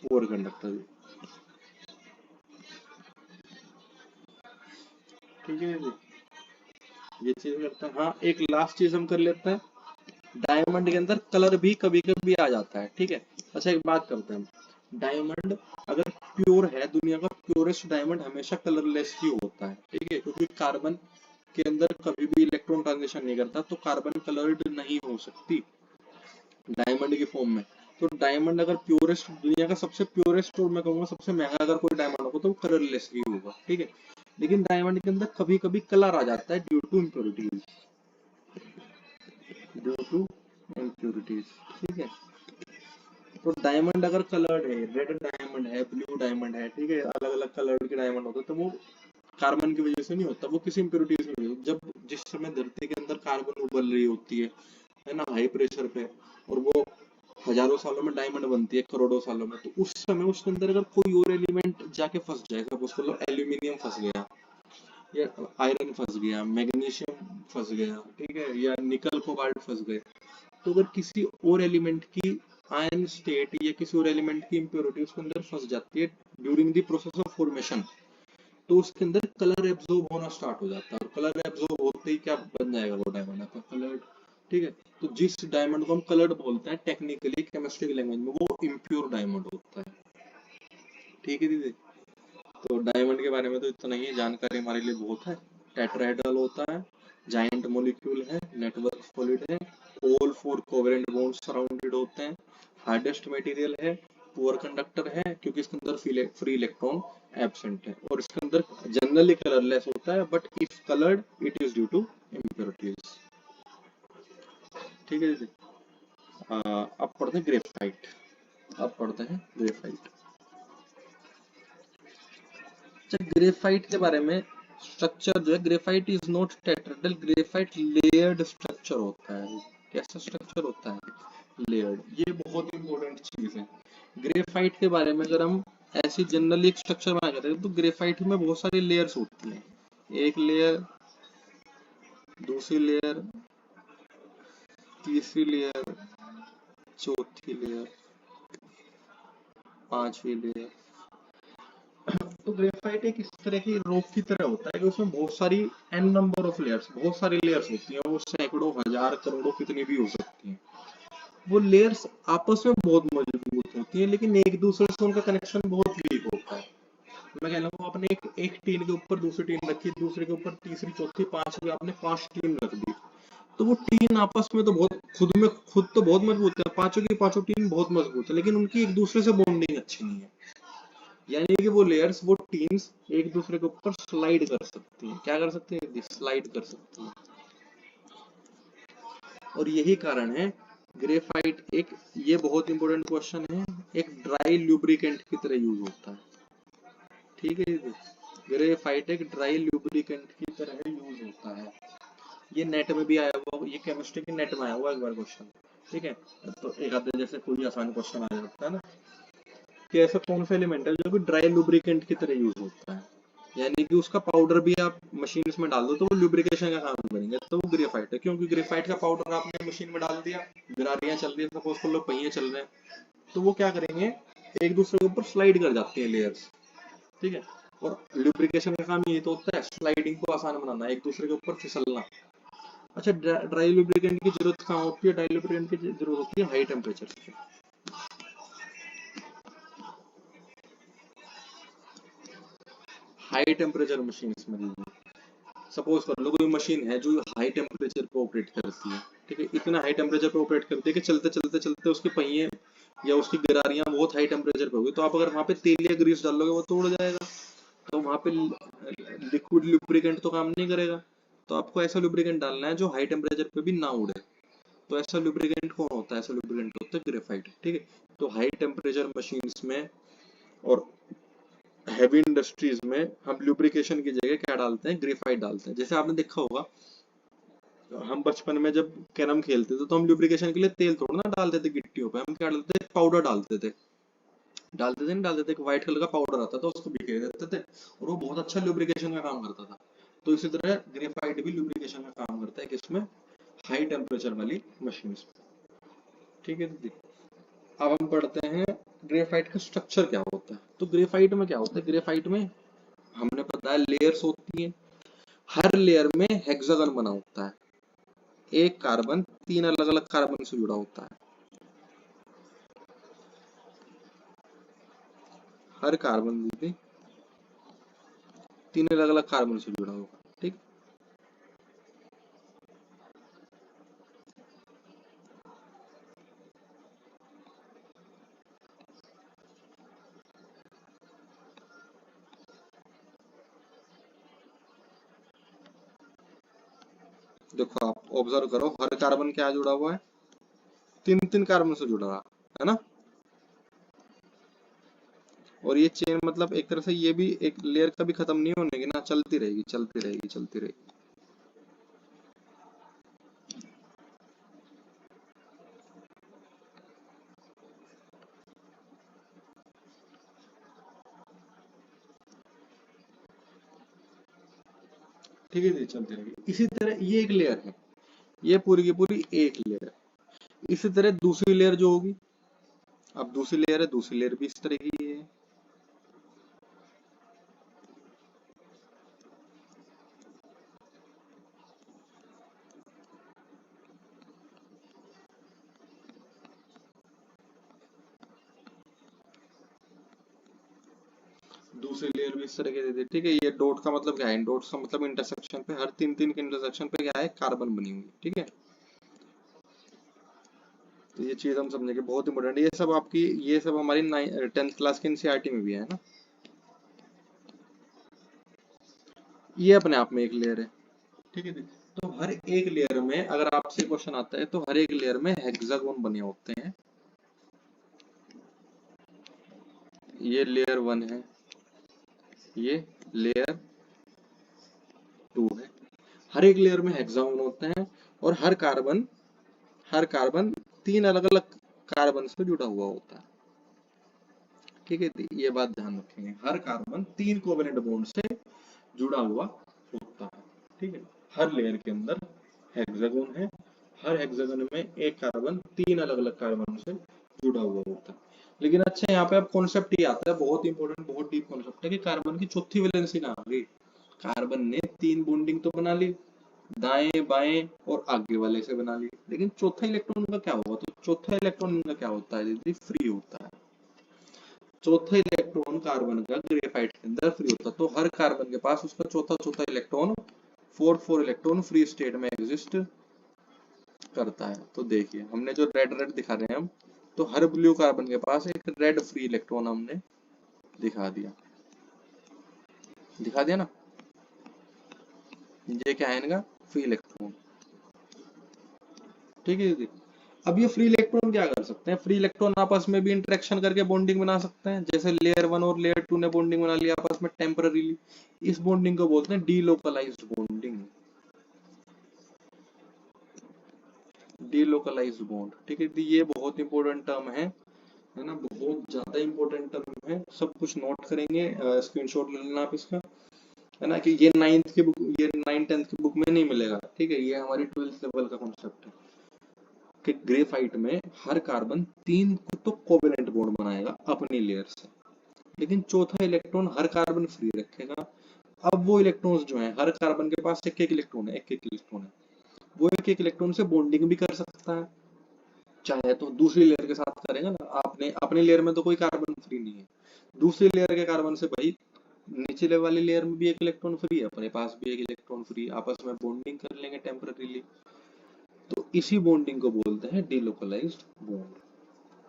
पुअर कंडक्टर। ठीक है जी, ये चीज करते हैं। हाँ, एक लास्ट चीज हम कर लेते हैं, डायमंड के अंदर कलर भी कभी कभी आ जाता है। ठीक है, अच्छा, एक बात करते हैं हम, डायमंड अगर प्योर है, दुनिया का प्योरेस्ट डायमंड हमेशा कलरलेस ही होता है। ठीक है, क्योंकि कार्बन के अंदर कभी भी इलेक्ट्रॉन ट्रांजिशन नहीं करता, तो कार्बन कलर्ड नहीं हो सकती डायमंड की फॉर्म में। तो डायमंड अगर प्योरेस्ट, दुनिया का सबसे प्योरेस्ट और मैं कहूंगा सबसे महंगा अगर कोई डायमंड होगा तो वो कलरलेस ही होगा। ठीक है, लेकिन डायमंड के अंदर कभी कभी कलर आ जाता है due to impurities, due to impurities. ठीक है, तो डायमंड अगर कलर्ड है, रेड डायमंड है, ब्लू डायमंड है, ठीक है, अलग अलग कलर के डायमंड होते हैं, तो वो कार्बन की वजह से नहीं होता, वो किसी इम्प्योरिटीज की वजह से। जब जिस समय धरती के अंदर कार्बन उबल रही होती है ना, हाई प्रेशर पे, और वो हजारों सालों में डायमंड बनती है, करोड़ों सालों में, तो उस समय उसके अंदर अगर कोई और एलिमेंट जाके फंस जाए, सपोज कर लो एल्यूमिनियम फंस गया, या आयरन फंस गया, मैग्नीशियम फंस गया, ठीक है, या निकल कोबाल्ट फंस गए, तो अगर किसी और एलिमेंट की आयन स्टेट या किसी और एलिमेंट की इंप्योरिटी उसके अंदर फंस जाती है during the process of formation, तो उसके अंदर कलर एब्जॉर्ब होना स्टार्ट हो जाता है, और कलर एब्जॉर्ब होते ही क्या बन जाएगा, वो डायमंड आपका कलर्ड। ठीक है, तो जिस डायमंड को हम कलर्ड बोलते हैं टेक्निकली केमिस्ट्री की लैंग्वेज में, वो इम्प्योर डायमंड होता है। ठीक है दीदी, तो डायमंड के बारे में तो इतना ही जानकारी हमारे लिए बहुत है। टेट्राहेड्रल होता है, जाइंट मॉलिक्यूल है, नेटवर्क सॉलिड है, all four covalent bonds surrounded होते हैं, हार्डेस्ट मटेरियल है, पुअर कंडक्टर है क्योंकि इसके अंदर फ्री इलेक्ट्रॉन एब्सेंट है, और इसके अंदर जनरली कलरलेस होता है, but if coloured it is due to impurities. ठीक है दीदी, अब पढ़ते हैं ग्रेफाइट। अब पढ़ते हैं ग्रेफाइट। अच्छा, ग्रेफाइट के बारे में स्ट्रक्चर जो है, graphite is not tetrahedral, graphite layered structure होता है। कैसा स्ट्रक्चर होता है? लेयर्ड। ये बहुत इंपॉर्टेंट चीज है। ग्रेफाइट के बारे में अगर हम ऐसी जनरली एक स्ट्रक्चर बना करते हैं तो ग्रेफाइट में बहुत सारी लेयर्स होती हैं। एक लेयर, दूसरी लेयर, तीसरी लेयर, चौथी लेयर, पांचवी लेयर। तो ग्रेफाइट एक इस तरह की रॉक की तरह होता है कि उसमें बहुत सारी एन नंबर ऑफ लेयर्स, बहुत सारी लेयर्स होती हैं। वो सैकड़ों, हजार, करोड़ों, कितनी भी हो सकती हैं। वो लेयर्स आपस में बहुत मजबूत होती हैं, लेकिन एक दूसरे से उनका कनेक्शन बहुत वीक होता है। मैं कह रहा हूँ, आपने एक टीन के ऊपर दूसरी टीन रखी, दूसरे के ऊपर तीसरी, चौथी, पांचवी, आपने 5 टीन रख दी, तो वो टीन आपस में तो बहुत खुद तो बहुत मजबूत है, पांचों की पांचों टीन बहुत मजबूत है, लेकिन उनकी एक दूसरे से बॉन्डिंग अच्छी नहीं है। यानी कि वो लेयर्स, वो टीम्स एक दूसरे के ऊपर स्लाइड कर सकती हैं। क्या कर सकती हैं? स्लाइड कर सकती हैं। और यही कारण है ग्रेफाइट एक, ये बहुत इंपॉर्टेंट क्वेश्चन है, एक ड्राई लुब्रिकेंट की तरह यूज होता है। ठीक है जी, ग्रेफाइट एक ड्राई लुब्रिकेंट की तरह यूज होता है। ये नेट में भी आया हुआ, ये केमिस्ट्री के नेट में आया हुआ एक बार क्वेश्चन। ठीक है, तो एक आधे जैसे कोई आसान क्वेश्चन आ जाता है ना कि ऐसा कौन सा एलिमेंट है जो कि ड्राई लुब्रिकेंट की तरह यूज होता है, यानी कि उसका पाउडर भी आप मशीन में डाल दो तो वो लुब्रिकेशन का काम करेंगे, तो वो ग्रेफाइट है। क्योंकि ग्रेफाइट का पाउडर आपने मशीन में डाल दिया, गरारियां चल रही है, सपोज कर लो पहिए चल रहे हैं, तो वो क्या करेंगे, एक दूसरे के ऊपर स्लाइड कर जाती है लेयर्स। ठीक है, और लुब्रिकेशन का काम ये तो होता है स्लाइडिंग को आसान बनाना, एक दूसरे के ऊपर फिसलना। अच्छा, ड्राई लुब्रिकेंट की जरूरत कहाँ होती है? ड्राई लुब्रिकेंट की जरूरत होती है हाई टेम्परेचर पे। हाई टेम्परेचर मशीन में, सपोज कर लो कोई मशीन है जो हाई टेम्परेचर पे ऑपरेट करती है। ठीक है, इतना हाई टेम्परेचर पे ऑपरेट करती है कि चलते चलते चलते उसके पहिए या उसकी गिरारियां बहुत हाई टेम्परेचर पे होगी, तो आप अगर वहां पे तेल या ग्रीस डालोगे वो तोड़ जाएगा। तो वहां पे लिक्विड लुब्रिकेंट तो काम नहीं करेगा। तो आपको ऐसा लुब्रिकेंट डालना है जो हाई टेम्परेचर पे भी ना उड़े। तो ऐसा लुब्रिकेंट कौन होता है? ऐसा लुब्रिकेंट होता है ग्रेफाइट। ठीक है, तो हाई टेम्परेचर मशीन्स में और हैवी इंडस्ट्रीज में हम लुब्रिकेशन की जगह क्या डालते हैं? ग्रेफाइट डालते हैं। जैसे आपने देखा होगा, हम बचपन में जब कैरम खेलते थे तो हम लुब्रिकेशन के लिए तेल थोड़ा ना डालते थे गिट्टियों पे, हम क्या डालते थे? पाउडर डालते थे। नहीं डालते थे, एक व्हाइट कलर का पाउडर आता था, उसको भिगो देते थे और वो बहुत अच्छा लुब्रिकेशन का काम करता था। तो इसी तरह ग्रेफाइट भी लुब्रिकेशन का काम करता है, किसमें? हाई टेम्परेचर वाली मशीन में। ठीक है दीदी, अब हम पढ़ते हैं ग्रेफाइट का स्ट्रक्चर क्या होता है। तो ग्रेफाइट में क्या होता है? ग्रेफाइट में हमने पता है लेयर्स होती हैं, हर लेयर में हेक्सागन बना होता है, एक कार्बन 3 अलग अलग कार्बन से जुड़ा होता है। हर कार्बन भी 3 अलग अलग कार्बन से जुड़ा होगा। ठीक, देखो आप ऑब्जर्व करो, हर कार्बन क्या जुड़ा हुआ है? 3 3 कार्बन से जुड़ा हुआ है ना। और ये चेन मतलब एक तरह से ये भी एक लेयर कभी खत्म नहीं होने की ना, चलती रहेगी चलती रहेगी चलती रहेगी। ठीक है जी, चलती रहेगी। इसी तरह ये एक लेयर है, ये पूरी की पूरी एक लेयर है। इसी तरह दूसरी लेयर जो होगी, अब दूसरी लेयर है, दूसरी लेयर भी इस तरह की है। दूसरी लेयर भी इस तरह के दे दी। ठीक है, ये डॉट का मतलब क्या है? डॉट्स का मतलब इंटरसेक्शन पे, हर 3 3 के इंटरसेक्शन पे क्या है? कार्बन बनी हुई। ठीक है, तो ये चीज हम समझेंगे, बहुत इंपॉर्टेंट। ये सब आपकी, ये सब हमारी 10th क्लास के एनसीईआरटी में भी है ना। ये अपने आप में एक लेयर है। ठीक है, तो तो हर एक लेयर में अगर आपसे क्वेश्चन आता है तो हर एक लेयर में हेक्सागोन बने होते हैं। ये लेयर 1 है, ये लेयर 2 है। हर एक लेयर में हेक्सागोन होते हैं और हर कार्बन 3 अलग अलग कार्बन से जुड़ा हुआ होता है। ठीक है, ये बात ध्यान रखेंगे, हर कार्बन 3 कोवेलेंट बॉन्ड से जुड़ा हुआ होता है। ठीक है, हर लेयर के अंदर हेक्सागोन है, हर हेक्सागोन में एक कार्बन 3 अलग अलग कार्बन से जुड़ा हुआ होता है। लेकिन अच्छा, यहाँ पे अब कॉन्सेप्ट ये आता है, बहुत इंपॉर्टेंट, बहुत डीप कॉन्सेप्ट है कि कार्बन की चौथी वैलेंसी कहाँ आ गई। कार्बन ने 3 बॉन्डिंग तो बना ली, दाएं बाएं और आगे वाले से बना ली, लेकिन चौथा इलेक्ट्रॉन का क्या होगा? तो चौथा इलेक्ट्रॉन का क्या होता है दीदी? फ्री होता है। चौथा इलेक्ट्रॉन कार्बन का ग्रेफाइट के अंदर फ्री होता है, तो हर कार्बन के पास उसका चौथा इलेक्ट्रॉन 4 इलेक्ट्रॉन फ्री स्टेट में एग्जिस्ट करता है। तो देखिए, हमने जो रेड रेड दिखा रहे हैं हम, तो हर ब्लू कार्बन के पास एक रेड फ्री इलेक्ट्रॉन हमने दिखा दिया ना। ये क्या है इनका? Free electron. ठीक है दीदी। अब ये फ्री इलेक्ट्रॉन क्या कर सकते हैं? फ्री इलेक्ट्रॉन आपस में भी इंटरेक्शन करके बॉन्डिंग बना सकते हैं, जैसे लेयर 1 और लेयर 2 ने बॉन्डिंग बना लिया आपस में टेम्पररीली। इस बॉन्डिंग को बोलते हैं डीलोकलाइज्ड बॉन्डिंग। Delocalised bond. ठीक है, ये बहुत इंपॉर्टेंट टर्म है ना, बहुत ज्यादा इंपॉर्टेंट टर्म है। सब कुछ नोट करेंगे, स्क्रीनशॉट ले लेना आप इसका, है ना, कि ये 9th की बुक, ये 9 10th की बुक में नहीं मिलेगा। ठीक है, ये हमारी 12th लेवल का कॉन्सेप्ट है कि ग्रेफाइट में हर कार्बन 3 तो कोवेलेंट बॉन्ड बनाएगा अपनी लेयर से, लेकिन चौथा इलेक्ट्रॉन हर कार्बन फ्री रखेगा। अब वो इलेक्ट्रॉन्स जो हैं, हर कार्बन के पास एक एक इलेक्ट्रॉन है, वो एक एक इलेक्ट्रॉन से बॉन्डिंग भी कर सकता है, चाहे तो दूसरी लेयर के साथ करेगा ना। आपने अपनी लेयर में तो कोई कार्बन फ्री नहीं है, दूसरी लेयर के कार्बन से भाई निचले वाली लेयर में भी एक इलेक्ट्रॉन फ्री है, अपने पास भी एक इलेक्ट्रॉन फ्री, आपस में बॉन्डिंग कर लेंगे टेम्पररीली। तो इसी बॉन्डिंग को बोलते हैं डीलोकलाइज्ड बॉन्ड।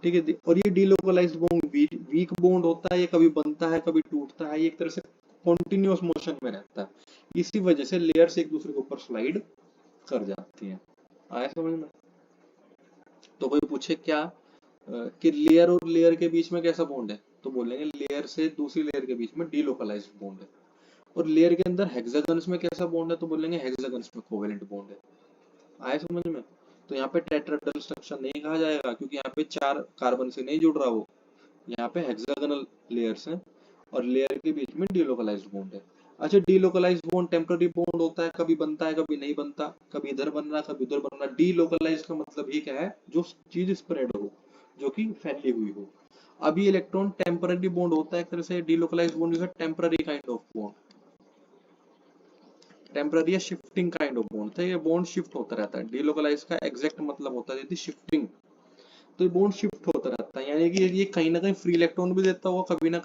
ठीक है, और ये डीलोकलाइज्ड बॉन्ड वीक बॉन्ड होता है, ये कभी बनता है कभी टूटता है, ये एक तरह से कॉन्टिन्यूअस मोशन में रहता है। इसी वजह से लेयर्स एक दूसरे के ऊपर स्लाइड कर जाती हैं। आया समझ में? तो कोई पूछे क्या कि लेयर और लेयर के बीच में कैसा बॉन्ड है, तो बोलेंगे लेयर से दूसरी लेयर के बीच में डीलोकलाइज्ड बॉन्ड है। और लेयर के अंदर हेक्सागन्स में कैसा बॉन्ड है, तो बोलेंगे हेक्सागन्स में कोवेलेंट बॉन्ड है। आया समझ में? तो यहाँ पे टेट्राहेड्रल स्ट्रक्चर नहीं कहा जाएगा, क्योंकि यहाँ पे 4 कार्बन से नहीं जुड़ रहा वो, यहाँ पे हेक्सागोनल लेयर्स हैं और लेयर के बीच में डीलोकलाइज्ड बॉन्ड है। अच्छा, डीलोकलाइज्ड बॉन्ड टेम्पररी बॉन्ड होता है, कभी बनता है कभी नहीं बनता, कभी इधर बन रहा कभी उधर बन रहा। डीलोकलाइज्ड का मतलब ही क्या है? जो चीज स्प्रेड हो, जो कि फैली हुई हो। अभी इलेक्ट्रॉन टेम्पररी बॉन्ड होता है, एक तरह से delocalised bond is a temporary kind of bond, temporary या शिफ्टिंग काइंड ऑफ बॉन्ड था। ये बॉन्ड शिफ्ट होता रहता है। डीलोकलाइज का एग्जैक्ट मतलब होता है यदि शिफ्टिंग, तो ये बॉन्ड शिफ्ट होता रहता है, यानी कि ये कहीं ना कहीं फ्री इलेक्ट्रॉन भी देता होगा कभी ना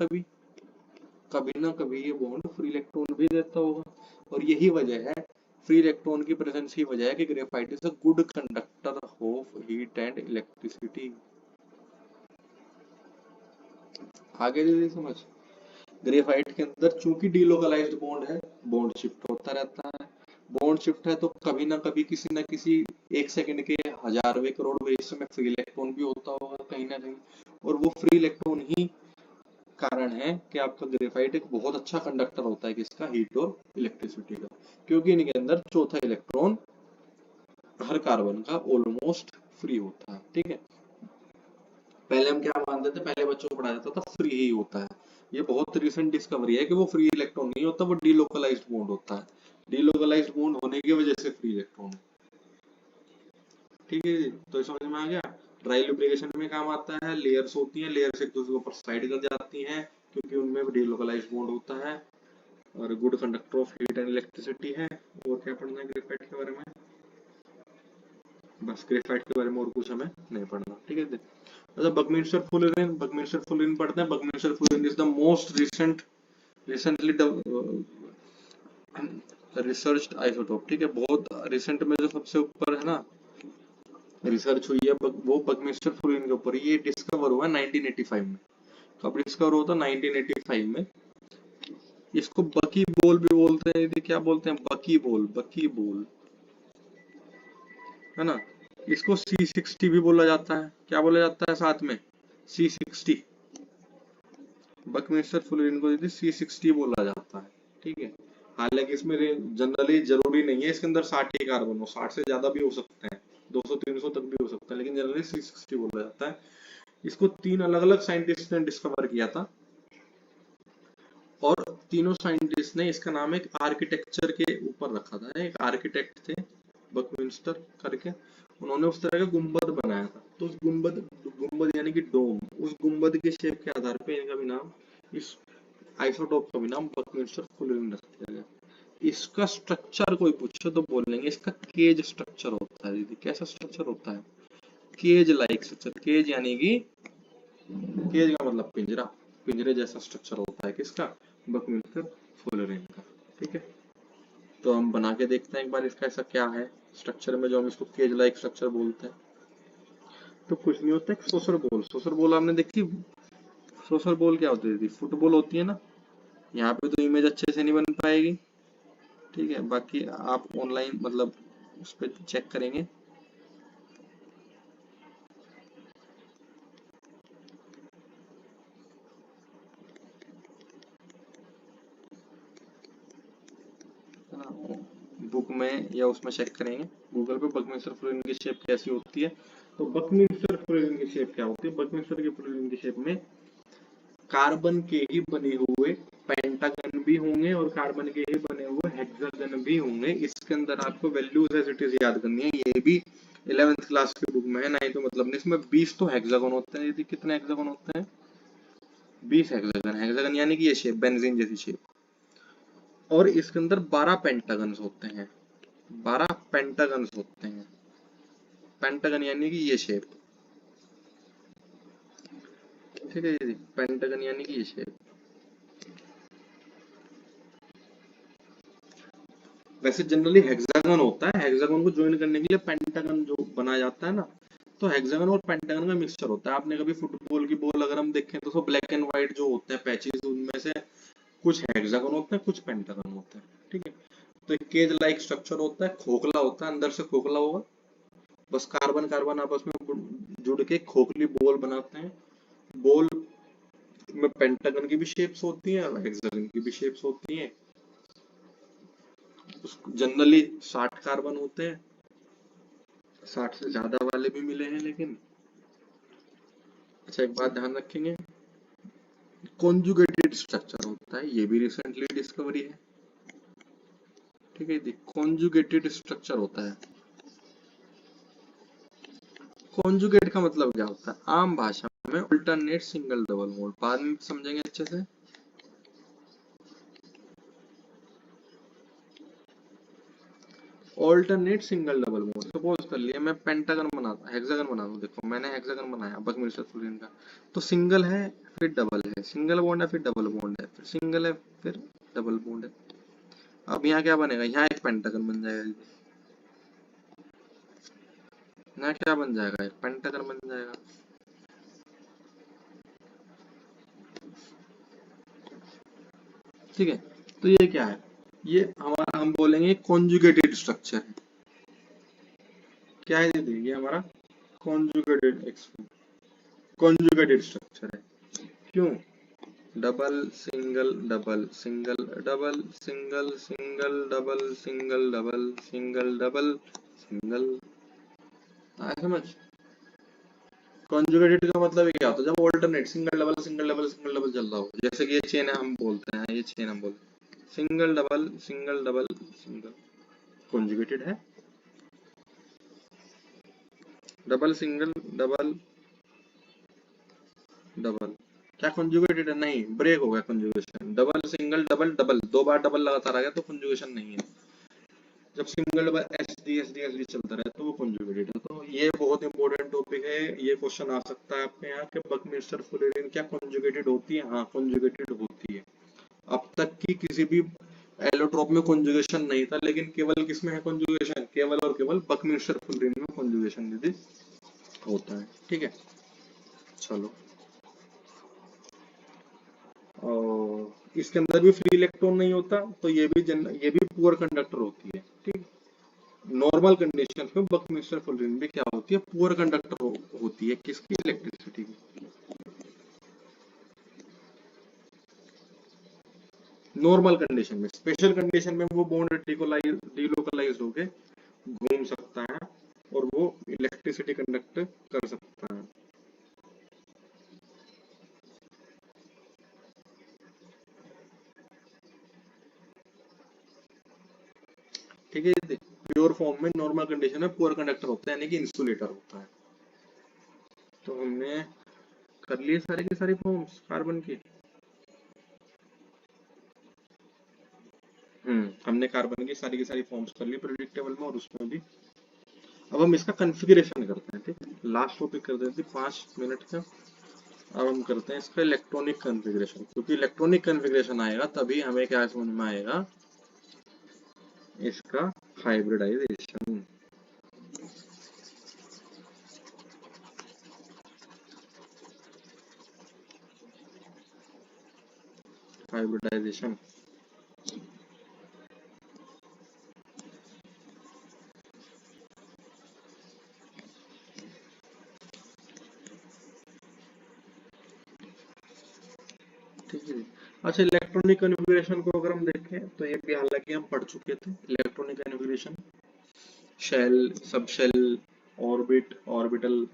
कभी ये बॉन्ड फ्री इलेक्ट्रॉन भी देता होगा। और यही वजह है, फ्री इलेक्ट्रॉन की प्रेजेंस ही वजह है कि graphite is a good conductor of heat and electricity. आगे दीदी समझ? ग्रेफाइट के अंदर चूंकि डीलोकलाइज्ड बॉन्ड है, बॉन्ड शिफ्ट होता रहता है। बॉन्ड शिफ्ट है तो कभी ना कभी किसी ना किसी 1 सेकंड के हजारवें करोड़वें हिस्से में फ्री इलेक्ट्रॉन भी होता होगा कहीं ना कहीं, और वो फ्री इलेक्ट्रॉन ही कारण है कि आपका ग्रेफाइट एक बहुत अच्छा कंडक्टर होता है किसका? हीट और इलेक्ट्रिसिटी का, क्योंकि इनके अंदर चौथा इलेक्ट्रॉन हर कार्बन का ऑलमोस्ट फ्री होता है। ठीक है, पहले हम क्या मानते थे, पहले बच्चों को पढ़ाया जाता था फ्री ही होता है। ये बहुत रिसेंट डिस्कवरी है कि वो फ्री इलेक्ट्रॉन नहीं होता, वो डीलोकलाइज्ड बॉन्ड होता है। डीलोकलाइज्ड बॉन्ड होने की वजह से फ्री इलेक्ट्रॉन। ठीक है जी, तो समझ में आ गया? ड्राई लुब्रिकेशन में काम आता है, लेयर्स होती हैं, लेयर्स एक दूसरे के ऊपर स्लाइड कर जाती हैं क्योंकि उनमें डीलोकलाइज्ड बॉन्ड होता है, और good conductor of heat and electricity है। और क्या पढ़ना है ग्रेफाइट के बारे में? बस ग्रेफाइट के बारे में और कुछ हमें नहीं पढ़ना। ठीक है, अच्छा, बकमिंस्टर फुलरिन पढ़ते हैं। Buckminster fullerene is the most recently researched isotope. ठीक है, बहुत रिसेंट में जो सबसे ऊपर है ना रिसर्च हुई है, वो बकमिंस्टर फुलरिन के ऊपर। ये डिस्कवर हुआ 1985 में। कब डिस्कवर हुआ था? 1985 में। इसको बकी बोल भी बोलते हैं, क्या बोलते हैं? बकी बोल। है ना। इसको C60 भी बोला जाता है। क्या बोला जाता है साथ में? C60। बकमिंस्टर फुलरिन को यदि C60 बोला जाता है, ठीक है। हालांकि इसमें जनरली जरूरी नहीं है इसके अंदर 60 ही कार्बन हो, 60 से ज्यादा भी हो सकते हैं, 200-300 तक भी हो सकता है, लेकिन जनरली C60 बोला जाता है। इसको 3 अलग अलग साइंटिस्ट ने डिस्कवर किया था, और तीनों साइंटिस्ट ने इसका नाम एक आर्किटेक्चर के ऊपर रखा था। एक आर्किटेक्ट थे बकमिंस्टर करके, उन्होंने उस तरह का गुंबद बनाया था। तो उस गुंबद गुंबद यानी कि डोम, उस गुंबद के शेप के आधार पे इनका भी नाम, इस आइसोटोप का भी नाम बकमिंस्टर फुलरिन रख दिया गया। इसका स्ट्रक्चर कोई पूछे तो बोलेंगे इसका केज स्ट्रक्चर होता है। दीदी कैसा स्ट्रक्चर होता है? Cage like structure. केज यानी कि, केज का मतलब पिंजरा, पिंजरे जैसा स्ट्रक्चर होता है किसका? बकमिंस्टर फुलरिन का, ठीक है। तो हम बना के देखते हैं एक बार इसका ऐसा क्या है स्ट्रक्चर में जो हम इसको केज लाइक स्ट्रक्चर बोलते हैं। तो कुछ नहीं होता, एक सोसर बॉल। सोसर बॉल आपने देखी? सोसर बॉल क्या होती है? फुटबॉल होती है ना। यहाँ पे तो इमेज अच्छे से नहीं बन पाएगी, ठीक है, बाकी आप ऑनलाइन मतलब उस पर चेक करेंगे। बुक में या उसमें चेक करेंगे गूगल पे बकमिंस्टर फुलरिन की शेप कैसी होती है। तो बकमिंस्टर फुलरिन की शेप क्या होती है? बकमिंस्टर की फुलरिन की शेप में कार्बन के ही बने हुए पेंटागन भी होंगे और कार्बन के ही बने हुए हेक्सागन भी होंगे। इसके अंदर आपको वैल्यूज एज इट इज याद करनी है। ये भी 11th क्लास की बुक में है, नहीं तो मतलब नहीं। इसमें 20 तो हेक्सागन होते हैं। यदि कितने हेक्सागन होते हैं? 20 हेक्सागन। हेक्सागन यानी कि ये शेप, बेंजीन जैसी शेप। और इसके अंदर 12 पेंटागन्स होते हैं। 12 पेंटागन्स होते हैं। पेंटागन यानी कि ये शेप, ठीक है जी। पेंटागन यानी कि ये शेप। वैसे जनरली हेक्सागन होता है, हेक्सागन को ज्वाइन करने के लिए पेंटागन जो बनाया जाता है ना, तो हेक्सागन और पेंटागन का मिक्सचर होता है। आपने कभी फुटबॉल की बॉल अगर हम देखें तो ब्लैक एंड व्हाइट जो होते हैं पैचेस, उनमें से कुछ हेक्सागन होते हैं, कुछ पेंटागन होते हैं, ठीक है। तो एक केज लाइक स्ट्रक्चर होता है, खोखला होता है, अंदर से खोखला होगा, बस कार्बन कार्बन आपस में जुड़ के खोखली बॉल बनाते हैं। बॉल में पेंटागन की भी शेप्स होती हैं और हेक्सागन की भी शेप्स होती हैं। जनरली 60 कार्बन होते हैं, 60 से ज्यादा वाले भी मिले हैं लेकिन। अच्छा एक बात ध्यान रखेंगे, कॉन्जुगेटेड स्ट्रक्चर होता है, ये भी रिसेंटली डिस्कवरी है, ठीक है। कॉन्जुगेटेड स्ट्रक्चर होता है। कॉन्जुगेट का मतलब क्या होता है? आम भाषा में अल्टरनेट सिंगल डबल मोड, बाद में समझेंगे अच्छे से। Alternate single double mode. Suppose कर लिया मैं पेंटागन बनाता, हेक्सागन बना दूं। देखो मैंने हेक्सागन बनाया बकमिंस्टर फुलरिन का, तो सिंगल है फिर डबल है, सिंगल बॉन्ड है फिर डबल बॉन्ड है, फिर सिंगल है फिर डबल बॉन्ड है। अब यहाँ क्या बनेगा? यहाँ एक पेंटागन बन जाएगा। यहाँ क्या बन जाएगा? एक पेंटागन बन जाएगा। ठीक है, तो ये क्या है? ये हमारा, हम बोलेंगे कॉन्जुगेटेड स्ट्रक्चर है। क्या है दीदी? ये हमारा कॉन्जुगेटेड कॉन्जुगेटेड स्ट्रक्चर है। क्यों? Double single double single double single single double single double single double single. आया समझ? कॉन्जुगेटेड का मतलब क्या होता है? जब alternate single double single double single double चल रहा हो, जैसे कि ये चेन है, हम बोलते हैं ये चेन, हम बोलते हैं single double single double single, conjugated है। डबल सिंगल डबल डबल, क्या कॉन्जुगेटेड है? नहीं, ब्रेक हो गया conjugation. Double single double double, दो बार डबल लगातार आ गया तो कॉन्जुगेशन नहीं है। जब सिंगल डबल एस डी चलता रहे तो वो कॉन्जुगेटेड है। तो ये बहुत इंपॉर्टेंट टॉपिक है, ये क्वेश्चन आ सकता है आपके यहाँ कि बकमिंस्टर फुलरिन क्या कॉन्जुगेटेड होती है? हाँ कॉन्जुगेटेड होती है। अब तक की किसी भी एलोट्रोप में कॉन्जुगेशन नहीं था, लेकिन केवल किसमें है कॉन्जुगेशन? केवल और केवल बकमिंस्टर फुलरिन में कॉन्जुगेशन दीदी होता है, ठीक है। चलो, और इसके अंदर भी फ्री इलेक्ट्रॉन नहीं होता, तो ये भी पुअर कंडक्टर होती है, ठीक। नॉर्मल कंडीशन में बकमिस्टर फुलरिन भी क्या होती है, पुअर कंडक्टर होती है, किसकी, इलेक्ट्रिसिटी की। नॉर्मल कंडीशन में, स्पेशल कंडीशन में वो बॉन्ड डिलोकलाइज होके घूम सकता है और वो इलेक्ट्रिसिटी कंडक्ट कर सकता है। ठीक है, प्योर फॉर्म में नॉर्मल कंडीशन में पुअर कंडक्टर होता है, यानी कि इंसुलेटर होता है। तो हमने कर लिए सारे के सारे फॉर्म्स कार्बन के। हमने कार्बन की सारी फॉर्म्स कर ली प्रेडिक्टेबल में और उसमें भी। अब हम इसका कॉन्फ़िगरेशन करते हैं, ठीक, लास्ट टॉपिक कर देते हैं 5 मिनट का। अब हम करते हैं इसका इलेक्ट्रॉनिक कॉन्फ़िगरेशन, क्योंकि इलेक्ट्रॉनिक कॉन्फ़िगरेशन आएगा तभी हमें क्या समझ में आएगा, इसका हाइब्रिडाइजेशन। हाइब्रिडाइजेशन ठीक है। अच्छा, इलेक्ट्रॉनिक कॉन्फ़िगरेशन को अगर हम देखें तो ये भी हालांकि हम पढ़ चुके थे, इलेक्ट्रॉनिक कॉन्फ़िगरेशन, शेल, सब शेल, ऑर्बिट, ऑर्बिटल।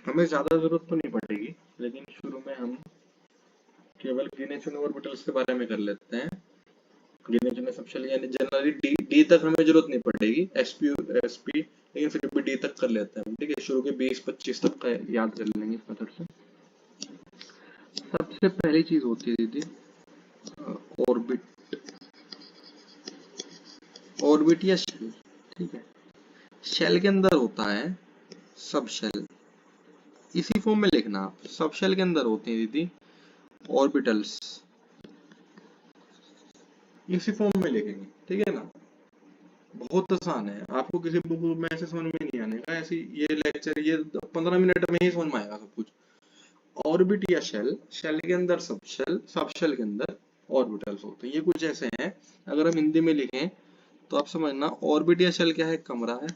हमें ज्यादा जरूरत तो नहीं पड़ेगी, लेकिन शुरू में हम केवल गिने चुने ऑर्बिटल्स के बारे में कर लेते हैं। गिने चुने सब शेल, यानी जनरली डी डी तक हमें जरूरत नहीं पड़ेगी, एसपी एसपी, लेकिन फिर भी डी तक कर लेते हैं हम, ठीक है। शुरू के 20-25 तक का याद कर लेंगे इस मेथड से। सबसे पहली चीज होती है दीदी ऑर्बिट, ऑर्बिट या शेल, ठीक है। शेल के अंदर होता है सब शेल, इसी फॉर्म में लिखना आप, सब शेल के अंदर होते हैं दीदी ऑर्बिटल्स, इसी फॉर्म में लिखेंगे, ठीक है ना। बहुत आसान है, आपको किसी बुक में ऐसे समझ में नहीं आने का, ऐसी ये लेक्चर ये 15 मिनट में ही समझ में आएगा सब कुछ। ऑर्बिट या शेल, शेल के अंदर सब शेल, सब शेल के अंदर ऑर्बिटल्स होते हैं, ये कुछ ऐसे हैं। अगर हम हिंदी में लिखें तो आप समझना, ऑर्बिट या शेल क्या है, कमरा है।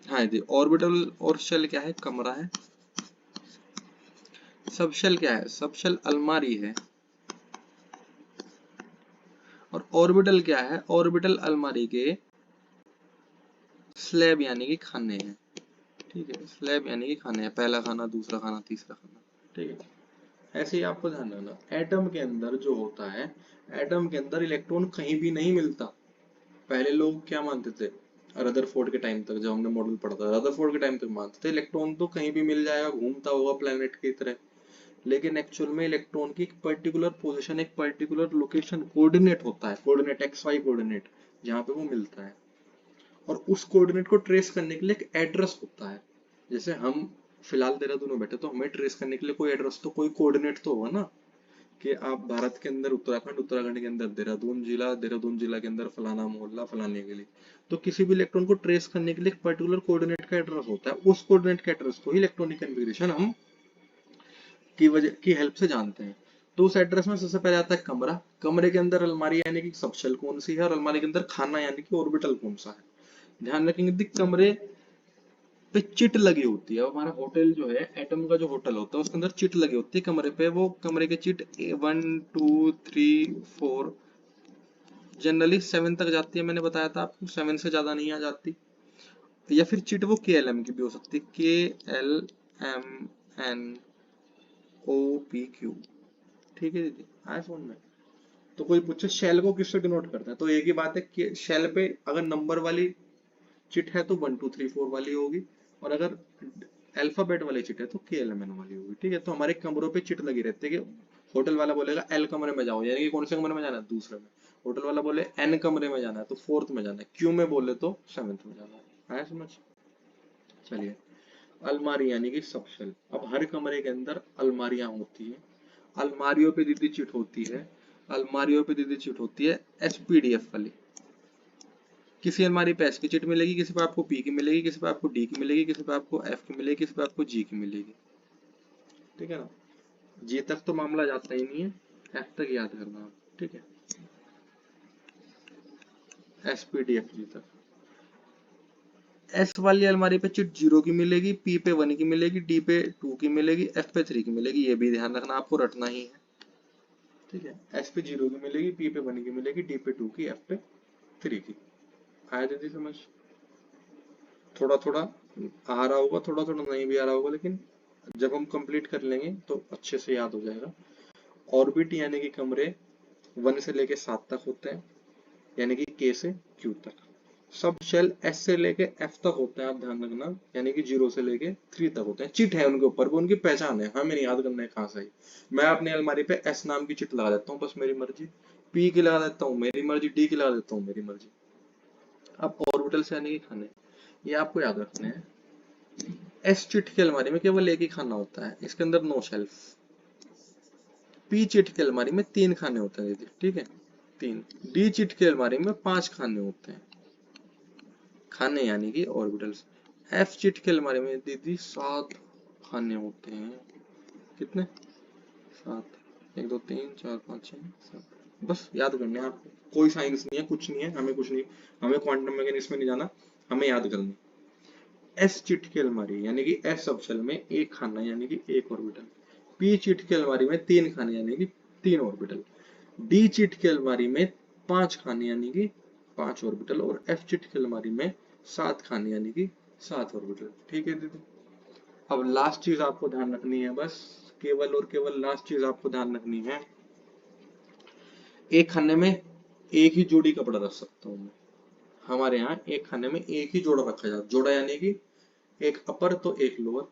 हाँ जी, ऑर्बिटल और शेल क्या है, कमरा है। सब शेल क्या है, सब शेल अलमारी है। और ऑर्बिटल क्या है, ऑर्बिटल अलमारी के स्लैब यानी कि खाने हैं, ठीक है। स्लैब यानी कि खाने हैं, पहला खाना, दूसरा खाना, तीसरा खाना, ठीक है। ऐसे ही आपको ध्यान रखना, एटम के अंदर जो होता है, एटम के अंदर इलेक्ट्रॉन कहीं भी नहीं मिलता। पहले लोग क्या मानते थे, रदरफोर्ड के टाइम तक, जब हमने मॉडल पढ़ा था, रदरफोर्ड के टाइम तक मानते थे इलेक्ट्रॉन तो कहीं भी मिल जाएगा, घूमता होगा प्लेनेट की तरह। लेकिन एक्चुअल में इलेक्ट्रॉन की एक पर्टिकुलर पोजीशन, एक पर्टिकुलर लोकेशन, कोऑर्डिनेट होता है, कोऑर्डिनेट एक्स वाई कोऑर्डिनेट, जहाँ पे वो मिलता है। और उस कोऑर्डिनेट को ट्रेस करने के लिए एक एड्रेस होता है। जैसे हम फिलहाल देहरादून में बैठे, तो हमें ट्रेस करने के लिए कोई एड्रेस, तो कोई कोऑर्डिनेट तो होगा ना, कि आप भारत के अंदर उत्तराखंड, उत्तराखंड के अंदर देहरादून जिला, देहरादून जिला के अंदर फलाना मोहल्ला, फलाने के लिए। तो किसी भी इलेक्ट्रॉन को ट्रेस करने के लिए एक पर्टिकुलर कोऑर्डिनेट का एड्रेस होता है, उस कोऑर्डिनेट के एड्रेस को ही इलेक्ट्रॉनिक कॉन्फ़िगरेशन हम की वजह की हेल्प से जानते हैं। तो उस एड्रेस में सबसे पहले आता है कमरा, कमरे के अंदर अलमारी यानी कि सबशेल कौन सी है, और अलमारी के अंदर खाना यानी कि ऑर्बिटल कौन सा है। ध्यान रखेंगे कि कमरे पे चिट लगी होती है। हमारा होटल जो है, एटम का जो होटल होता है, उसके अंदर चिट लगी होती है कमरे पे। वो कमरे के चिट 1 2 3 4 जनरली 7 तक जाती है, मैंने बताया था आपको, 7 से ज्यादा नहीं आ जाती। या फिर चिट वो के एल एम की भी हो सकती है, KLMNOPQ, ठीक है दीदी, आया समझ में। तो कोई पूछे शेल को किससे डिनोट करता है, तो एक ही बात है कि शेल पे अगर नंबर वाली चिट है तो 1 2 3 4 वाली होगी, और अगर अल्फाबेट वाली चिट है तो KLMN वाली होगी, ठीक है। तो हमारे कमरों पे चिट लगी रहती है कि होटल वाला बोलेगा एल कमरे में जाओ, यानी कि कौन से कमरे में जाना है, दूसरे में। होटल वाला बोले एन कमरे में जाना है तो फोर्थ में जाना है, क्यू में बोले तो 7th में जाना है। आया समझ। चलिए, अलमारी यानी कि सबशेल। अब हर कमरे के अंदर अलमारियां होती है, अलमारियों पे दीदी चिट होती है, अलमारियों पे दीदी चिट होती है SPDF वाली, किसी अलमारी पे एस की चिट मिलेगी, किसी पे आपको पी की मिलेगी, किसी पे आपको डी की मिलेगी, किसी पे आपको एफ की मिलेगी, किसी पे आपको जी की मिलेगी। ठीक है ना, जी तक तो मामला जाता ही नहीं है, एफ तक याद करना आप। ठीक है, S P D F G तक। एस वाली अलमारी पे चिट 0 की मिलेगी, पी पे 1 की मिलेगी, डी पे 2 की मिलेगी, एफ पे 3 की मिलेगी। ये भी ध्यान रखना, आपको रटना ही है। ठीक है, एस पे 0 की मिलेगी, पी पे 1 की मिलेगी, डी पे 2 की, एफ पे 3 की। आया दीदी समझ? थोड़ा थोड़ा आ रहा होगा, थोड़ा थोड़ा नहीं भी आ रहा होगा, लेकिन जब हम कंप्लीट कर लेंगे तो अच्छे से याद हो जाएगा। ऑर्बिट यानी कि कमरे 1 से लेके 7 तक होते हैं, यानी कि के से क्यू तक। सब शेल एस से लेके एफ तक होते हैं, आप ध्यान रखना, यानी कि 0 से लेके 3 तक होते हैं। चिट है उनके ऊपर, वो उनकी पहचान है, हमें याद करना है कहाँ से आई। मैं अपनी अलमारी पे एस नाम की चिट लगा देता हूँ, बस मेरी मर्जी। पी की लगा देता हूँ, मेरी मर्जी। डी की लगा देता हूँ, मेरी मर्जी। अब ऑर्बिटल से यानी कि खाने, ये आपको याद रखने हैं। एस चिट की अलमारी में केवल एक ही खाना होता है, इसके अंदर नो शेल्फ। पी चिट की अलमारी में 3 खाने होते हैं दीदी, ठीक है, 3। डी चिट की अलमारी में 5 खाने होते हैं, खाने यानी कि ऑर्बिटल्स। एफ चिट की अलमारी में दीदी 7 खाने होते हैं। कितने? 7। 1 2 3 4 5 6 7। बस याद करने हैं आपको, कोई साइंस नहीं है, कुछ नहीं है, हमें कुछ नहीं, हमें क्वांटम मैकेनिक्स में नहीं जाना, हमें याद करनी। एस चिट की अलमारी यानी कि एस सबशेल में एक खाना यानी कि एक ऑर्बिटल। पी चिट की अलमारी में 3 खाने यानी कि 3 ऑर्बिटल। डी चिट की अलमारी में 5 खाने यानी कि 5 ऑर्बिटल। और एफ चिट की अलमारी में 7 खाने यानी कि 7 ऑर्बिटल। ठीक है दीदी, अब लास्ट चीज आपको ध्यान रखनी है, बस केवल और केवल लास्ट चीज आपको ध्यान रखनी है। एक खाने में एक ही जोड़ी कपड़ा रख सकता हूँ मैं। हमारे यहाँ एक खाने में एक ही जोड़ा रखा जाता है। जोड़ा यानी कि एक अपर तो एक लोअर।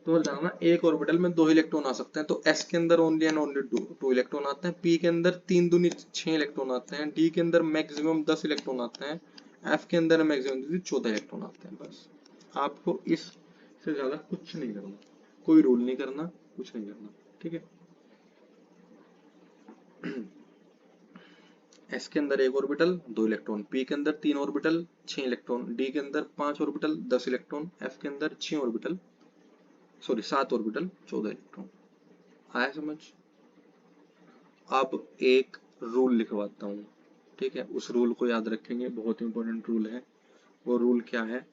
तो जानना, एक ऑर्बिटल में 2 इलेक्ट्रॉन आ सकते हैं, तो एस के अंदर ओनली एंड ओनली 2 इलेक्ट्रॉन आते हैं। पी के अंदर 3 दूनी 6 इलेक्ट्रॉन आते हैं। डी के अंदर मैक्सिमम 10 इलेक्ट्रॉन आते हैं। एफ के अंदर मैक्सिमम 14 इलेक्ट्रॉन आते हैं। बस आपको इससे ज्यादा कुछ नहीं करना, कोई रूल नहीं करना, कुछ नहीं करना। ठीक है, एस के अंदर 1 ऑर्बिटल 2 इलेक्ट्रॉन, पी के अंदर 3 ऑर्बिटल 6 इलेक्ट्रॉन, डी के अंदर 5 ऑर्बिटल 10 इलेक्ट्रॉन, एफ के अंदर 6 ऑर्बिटल, सॉरी 7 ऑर्बिटल 14 इलेक्ट्रॉन। आया समझ? अब एक रूल लिखवाता हूँ, ठीक है, उस रूल को याद रखेंगे, बहुत इंपॉर्टेंट रूल है। वो रूल क्या है,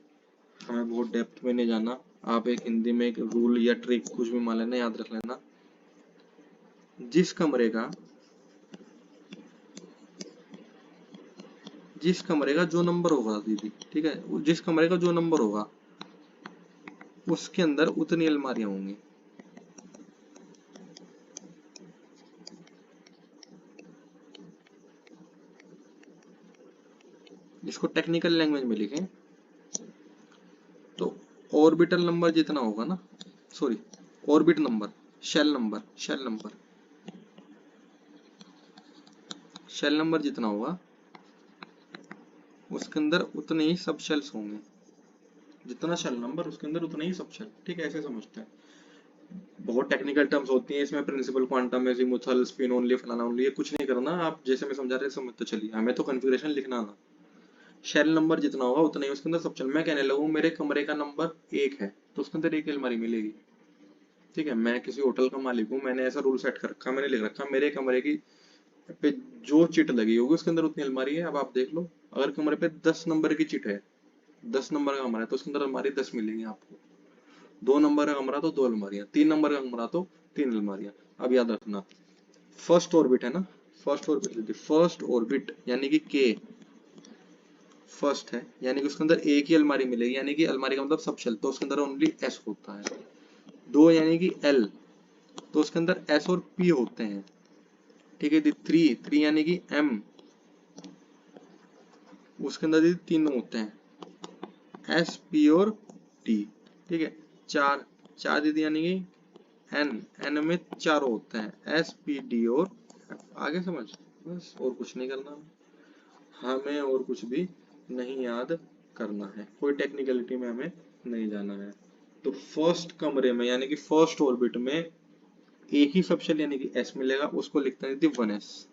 हमें बहुत डेप्थ में नहीं जाना, आप एक हिंदी में एक रूल या ट्रिक कुछ भी मान लेना, याद रख लेना। जिस कमरे का जो नंबर होगा दीदी, ठीक है, जिस कमरे का जो नंबर होगा उसके अंदर उतनी अलमारियां होंगी। इसको टेक्निकल लैंग्वेज में लिखें तो ऑर्बिटल नंबर जितना होगा ना, sorry orbit number, shell number जितना होगा उसके अंदर उतने ही सब शेल्स होंगे। जितना शेल नंबर उसके अंदर उतने ही सब शेल। ठीक है, ऐसे समझते हैं। बहुत टेक्निकल टर्म्स होती हैं इसमें, principal quantum, azimuthal, spin only, फलाना ओनली, ये कुछ नहीं करना आप, जैसे मैं समझा रहा समझते चलिए, हमें तो कॉन्फ़िगरेशन लिखना ना। शेल नंबर जितना होगा उतना ही उसके अंदर सब शेल। मैं कहने लगूं मेरे कमरे का नंबर 1 है तो उसके अंदर 1 अलमारी मिलेगी। ठीक है, मैं किसी होटल का मालिक हूँ, मैंने ऐसा रूल सेट कर रखा, मैंने लिख रखा मेरे कमरे की पे जो चिट लगी होगी उसके अंदर उतनी अलमारी है। अब आप देख लो, अगर कमरे पे 10 नंबर की चिट है, 10 नंबर का कमरा है तो उसके अंदर अलमारी 10 मिलेंगी आपको। 2 नंबर का कमरा तो 2 अलमारियां, 3 नंबर का कमरा तो 3 अलमारियां। अब याद रखना, फर्स्ट ऑर्बिट है ना, फर्स्ट ऑर्बिट यानी कि के फर्स्ट है, यानी कि उसके अंदर एक ही अलमारी मिलेगी, यानी कि अलमारी का मतलब सब शेल, तो उसके अंदर ओनली एस होता है। 2 यानी कि एल, तो उसके अंदर एस और पी होते हैं। ठीक है, 3 यानी कि एम, उसके अंदर 3 होते हैं, एस पी और टी। ठीक है, 4 दीदी यानी कि एन में 4 होते हैं, एस पी डी और एफ। आगे समझ? बस और कुछ नहीं करना हमें, और कुछ भी नहीं याद करना है, कोई टेक्निकलिटी में हमें नहीं जाना है। तो फर्स्ट कमरे में यानी कि फर्स्ट ऑर्बिट में एक ही सबशेल यानी कि एस मिलेगा, उसको लिखते हैं 1s।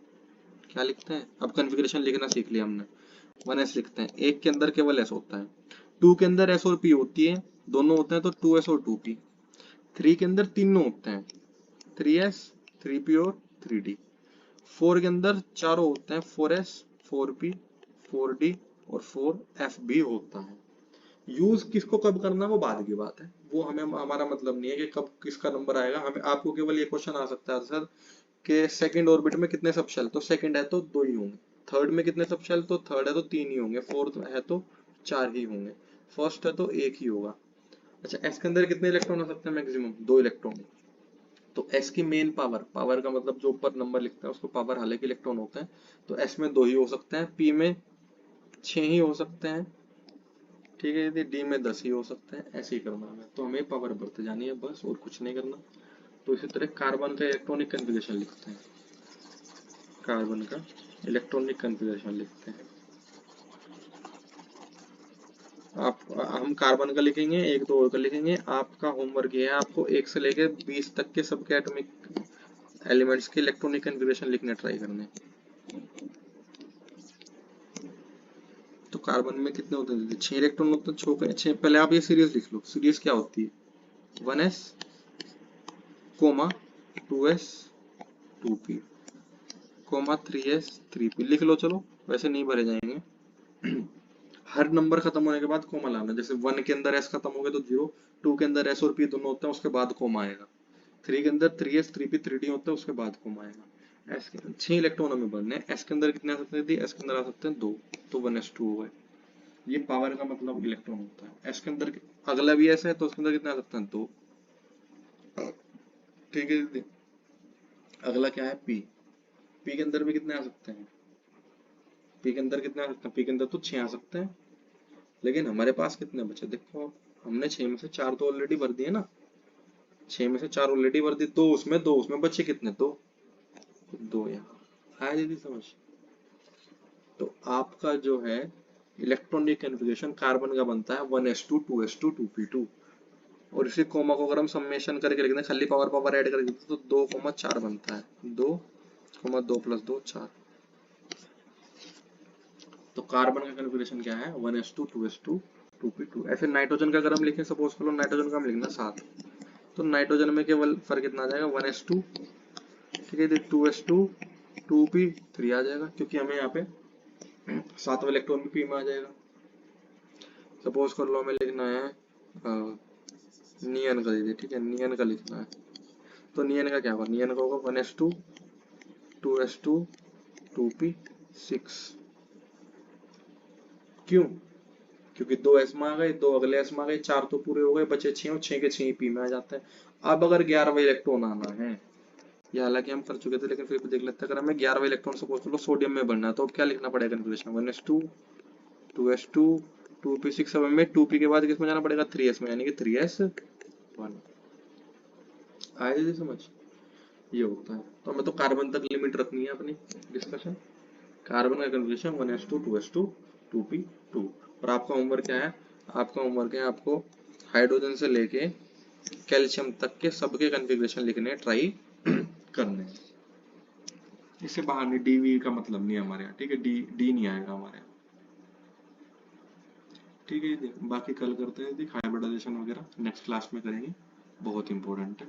क्या लिखते हैं? अब कॉन्फ़िगरेशन लिखना सीख लिया हमने। 1s लिखते हैं, एक के अंदर केवल s होता है, 2 के अंदर s और p होती है, दोनों होते हैं तो 2s और 2p, 3 के अंदर तीनों होते हैं, 3s 3p और 3d, 4 के अंदर चारों होते हैं, 4s 4p 4d और 4fb होता है। यूज किसको कब करना वो बाद की बात है, वो हमें हमारा मतलब नहीं है कि कब किसका नंबर आएगा, हमें आपको केवल ये क्वेश्चन आ सकता है सर कि सेकंड ऑर्बिट में कितने सबशेल, तो सेकंड है तो 2 ही होंगे, थर्ड में कितने सबशेल, तो थर्ड है तो 3 ही होंगे, फोर्थ है तो 4 ही होंगे, फर्स्ट है तो 1 ही होगा। अच्छा, एस के अंदर कितने इलेक्ट्रॉन हो सकते हैं, मैक्सिमम 2 इलेक्ट्रॉन। तो एस की मेन पावर, पावर का मतलब जो ऊपर नंबर लिखता है उसको पावर, हालांकि इलेक्ट्रॉन होता है, तो एस में 2 ही हो सकते हैं, पी में 6 ही हो सकते हैं, ठीक है, यदि डी में 10 ही हो सकते हैं, ऐसे ही करना है, तो हमें पावर बढ़ते जानी है बस, और कुछ नहीं करना। तो इसी तरह कार्बन का इलेक्ट्रॉनिक कन्फिगरेशन लिखते हैं, कार्बन का इलेक्ट्रॉनिक कन्फिगरेशन लिखते हैं। आप हम कार्बन का लिखेंगे, एक दो और का लिखेंगे, आपका होमवर्क ये है, आपको 1 से लेके 20 तक के सबके एटॉमिक एलिमेंट्स के इलेक्ट्रॉनिक कन्फिगरेशन लिखने ट्राई करने। तो कार्बन में कितने होते हैं, 6 इलेक्ट्रॉन होते हैं, 6 पहले आप ये सीरीज लिख लो, सीरीज क्या होती है, 1s coma 2s 2p coma 3s 3p लिख लो, चलो वैसे नहीं भरे जाएंगे। हर नंबर खत्म होने के बाद कोमा लाना, जैसे 1 के अंदर s खत्म हो गया तो 0, 2 के अंदर s और p दोनों होते हैं उसके बाद कोमा आएगा, 3 के अंदर 3s 3p 3d होता है उसके बाद कोमा आएगा। s के 6 इलेक्ट्रॉन हमें बनने हैं, s के अंदर कितने आ सकते हैं, s के अंदर आ सकते हैं 2, तो 1s2 हो गए, ये पावर का मतलब इलेक्ट्रॉन होता है। s के अंदर अगला भी s है तो उसके अंदर कितने आ सकते हैं, 2, ठीक है दीदी। अगला क्या है, p के अंदर भी कितने आ सकते हैं, p के अंदर कितने आ सकते हैं, p के अंदर तो 6 आ सकते हैं, लेकिन हमारे पास कितने बचे देखो, हमने 6 में से 4 तो ऑलरेडी भर दिए ना, 6 में से 4 ऑलरेडी भर दिए, दो उसमें बचे कितने, दो यहाँ आया दीदी समझ। तो आपका जो है इलेक्ट्रॉनिक कन्फिगरेशन कार्बन का बनता है 1s2 2s2 2p2, और इसी कोमा को अगर हम सम्मेशन करके लिखते हैं, खाली पावर पावर ऐड करके लिखते हैं, तो 2,4 बनता है, 2,2 + 2 4। तो कार्बन का कन्फिगरेशन क्या है, 1s2 2s2 2p2। ऐसे नाइट्रोजन का अगर हम लिखें, सपोज करो नाइट्रोजन का हम लिखना 7, तो नाइट्रोजन में केवल फर्क कितना आ जाएगा, 1s2, ठीक है, 2s2 2p3 आ जाएगा, क्योंकि हमें यहाँ पे 7वां इलेक्ट्रॉन भी p में आ जाएगा। सपोज कर लो हमें लिखना है नियन का, दीजिए ठीक है, नियन का लिखना है, तो नियन का क्या होगा, नियन का होगा 1s2 2s2 2p6। क्यों, क्योंकि 2 एस में आ गए, 2 अगले एस में आ गए, 4 तो पूरे हो गए, बचे 6 और 6 के 6 पी में आ जाते हैं। अब अगर 11वां इलेक्ट्रॉन आना है, ये हालांकि हम कर चुके थे लेकिन फिर भी देख लेते हैं, अगर हमें 11वां इलेक्ट्रॉन सपोज कर लो सोडियम में बनना है, तो अब क्या लिखना पड़ेगा कन्फिगरेशन, 1s2 2s2 2p6। अब हमें 2p के बाद किसमें जाना पड़ेगा, 3s में, यानी कि 3s1। आया दीदी समझ, ये होता है। तो हमें तो कार्बन तक लिमिट रखनी है अपनी डिस्कशन, कार्बन का कन्फिगरेशन 1s2 2s2 2p2। और आपका होमवर्क क्या है, आपका होमवर्क है आपको हाइड्रोजन से लेके कैल्शियम तक के सबके कन्फिगरेशन लिखने ट्राई करने हैं। इससे बाहर नहीं, डीवी का मतलब नहीं है हमारे यहाँ, ठीक है, डी नहीं आएगा हमारे यहाँ, ठीक है। बाकी कल करते हैं, हाइब्रिडाइजेशन वगैरह नेक्स्ट क्लास में करेंगे, बहुत इंपॉर्टेंट है।